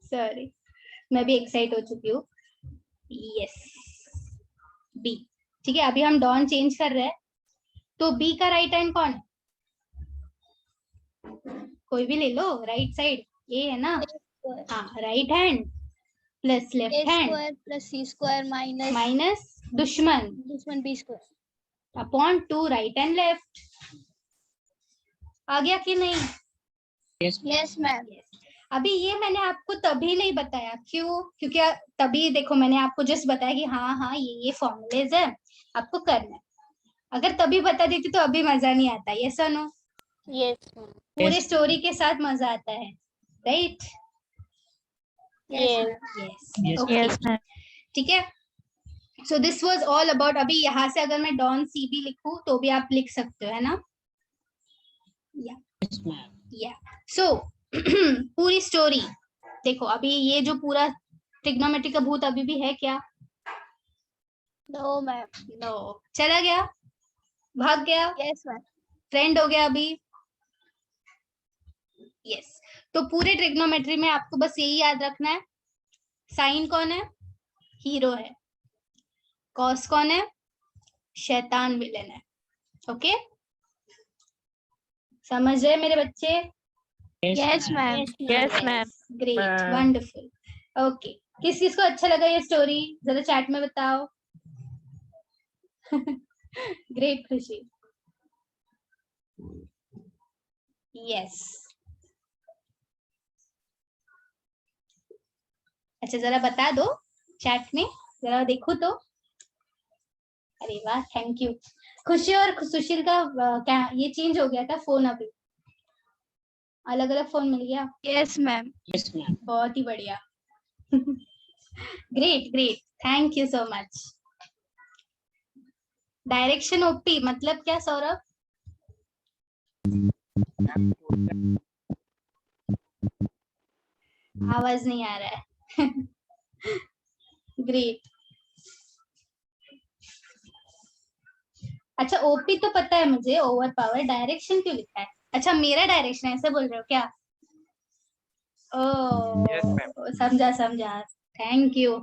सॉरी, मैं भी एक्साइट हो चुकी हूँ। यस, बी, ठीक है। अभी हम डॉन चेंज कर रहे हैं, तो बी का राइट हैंड कौन है? कोई भी ले लो, राइट साइड ए है ना। हाँ, right hand plus left hand square plus C square minus minus दुश्मन दुश्मन B square upon 2 right and left. आ गया कि नहीं? Yes, ma'am. Yes ma'am. अभी ये मैंने आपको तभी नहीं बताया, क्यों? क्योंकि तभी देखो मैंने आपको जस्ट बताया कि हाँ हाँ ये फॉर्मूलेज है, आपको करना है। अगर तभी बता देती तो अभी मजा नहीं आता, ये सुनो, Yes, ma'am. पूरे Yes. स्टोरी के साथ मजा आता है, right? Yes. Yes, Yes. Okay, Yes, ma'am. ठीक है। So this was all about. अभी यहाँ से अगर मैं डॉन सी भी लिखूं तो भी आप लिख सकते हो, है ना? Yes, ma'am. या सो पूरी स्टोरी देखो। अभी ये जो पूरा ट्रिग्नोमेट्री का भूत अभी भी है क्या? No ma'am. नो, चला गया, भाग गया, यस मैम। फ्रेंड हो गया अभी। यस, तो पूरे ट्रिग्नोमेट्री में आपको बस यही याद रखना है, साइन कौन है? हीरो है। कॉस कौन है? शैतान, विलेन है। ओके, समझ रहे मेरे बच्चे? Yes ma'am. Yes, ma'am. Great, Ma'am. Wonderful. Okay, किस किस को अच्छा लगा ये स्टोरी, जरा चैट में बताओ। ग्रेट खुशी। यस, अच्छा जरा बता दो चैट में, जरा देखो तो। अरे वाह, थैंक यू। खुशी और सुशील का क्या ये चेंज हो गया था फोन? अभी अलग अलग फोन मिल गया? Yes ma'am. Yes, ma'am. बहुत ही बढ़िया। Great great, thank you so much. Direction OP मतलब क्या सौरभ? आवाज नहीं आ रहा है। ग्रेट। अच्छा, ओपी तो पता है मुझे, ओवर पावर। डायरेक्शन क्यों लिखा है? अच्छा, मेरा डायरेक्शन ऐसे बोल रहे हो क्या? Yes, ओ, समझा समझा, थैंक यू।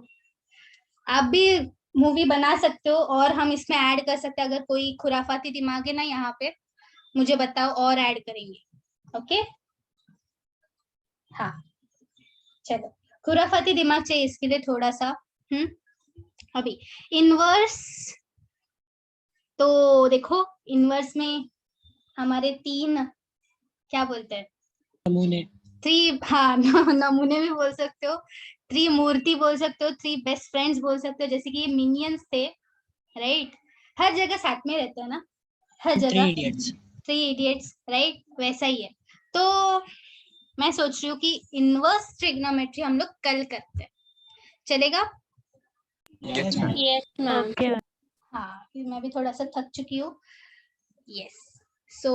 आप भी मूवी बना सकते हो और हम इसमें ऐड कर सकते हैं। अगर कोई खुराफाती दिमाग है ना यहाँ पे, मुझे बताओ, और ऐड करेंगे। ओके, हाँ चलो, खुराफाती दिमाग चाहिए इसके लिए थोड़ा सा। अभी इनवर्स तो देखो इनवर्स में हमारे 3 क्या बोलते हैं नमूने 3 हाँ नमूने भी बोल सकते हो, 3 मूर्ति बोल सकते हो, 3 बेस्ट फ्रेंड्स बोल सकते हो, जैसे कि ये मिनियंस थे राइट, हर जगह साथ में रहते हैं ना, हर 3 जगह इडियट्स 3 इडियट्स राइट, वैसा ही है। तो मैं सोच रही हूँ कि इनवर्स ट्रिग्नोमेट्री हम लोग कल करते हैं, चलेगा? Yes, ma'am. Yes, ma'am. Okay. हाँ मैं भी थोड़ा सा थक चुकी हूँ। Yes so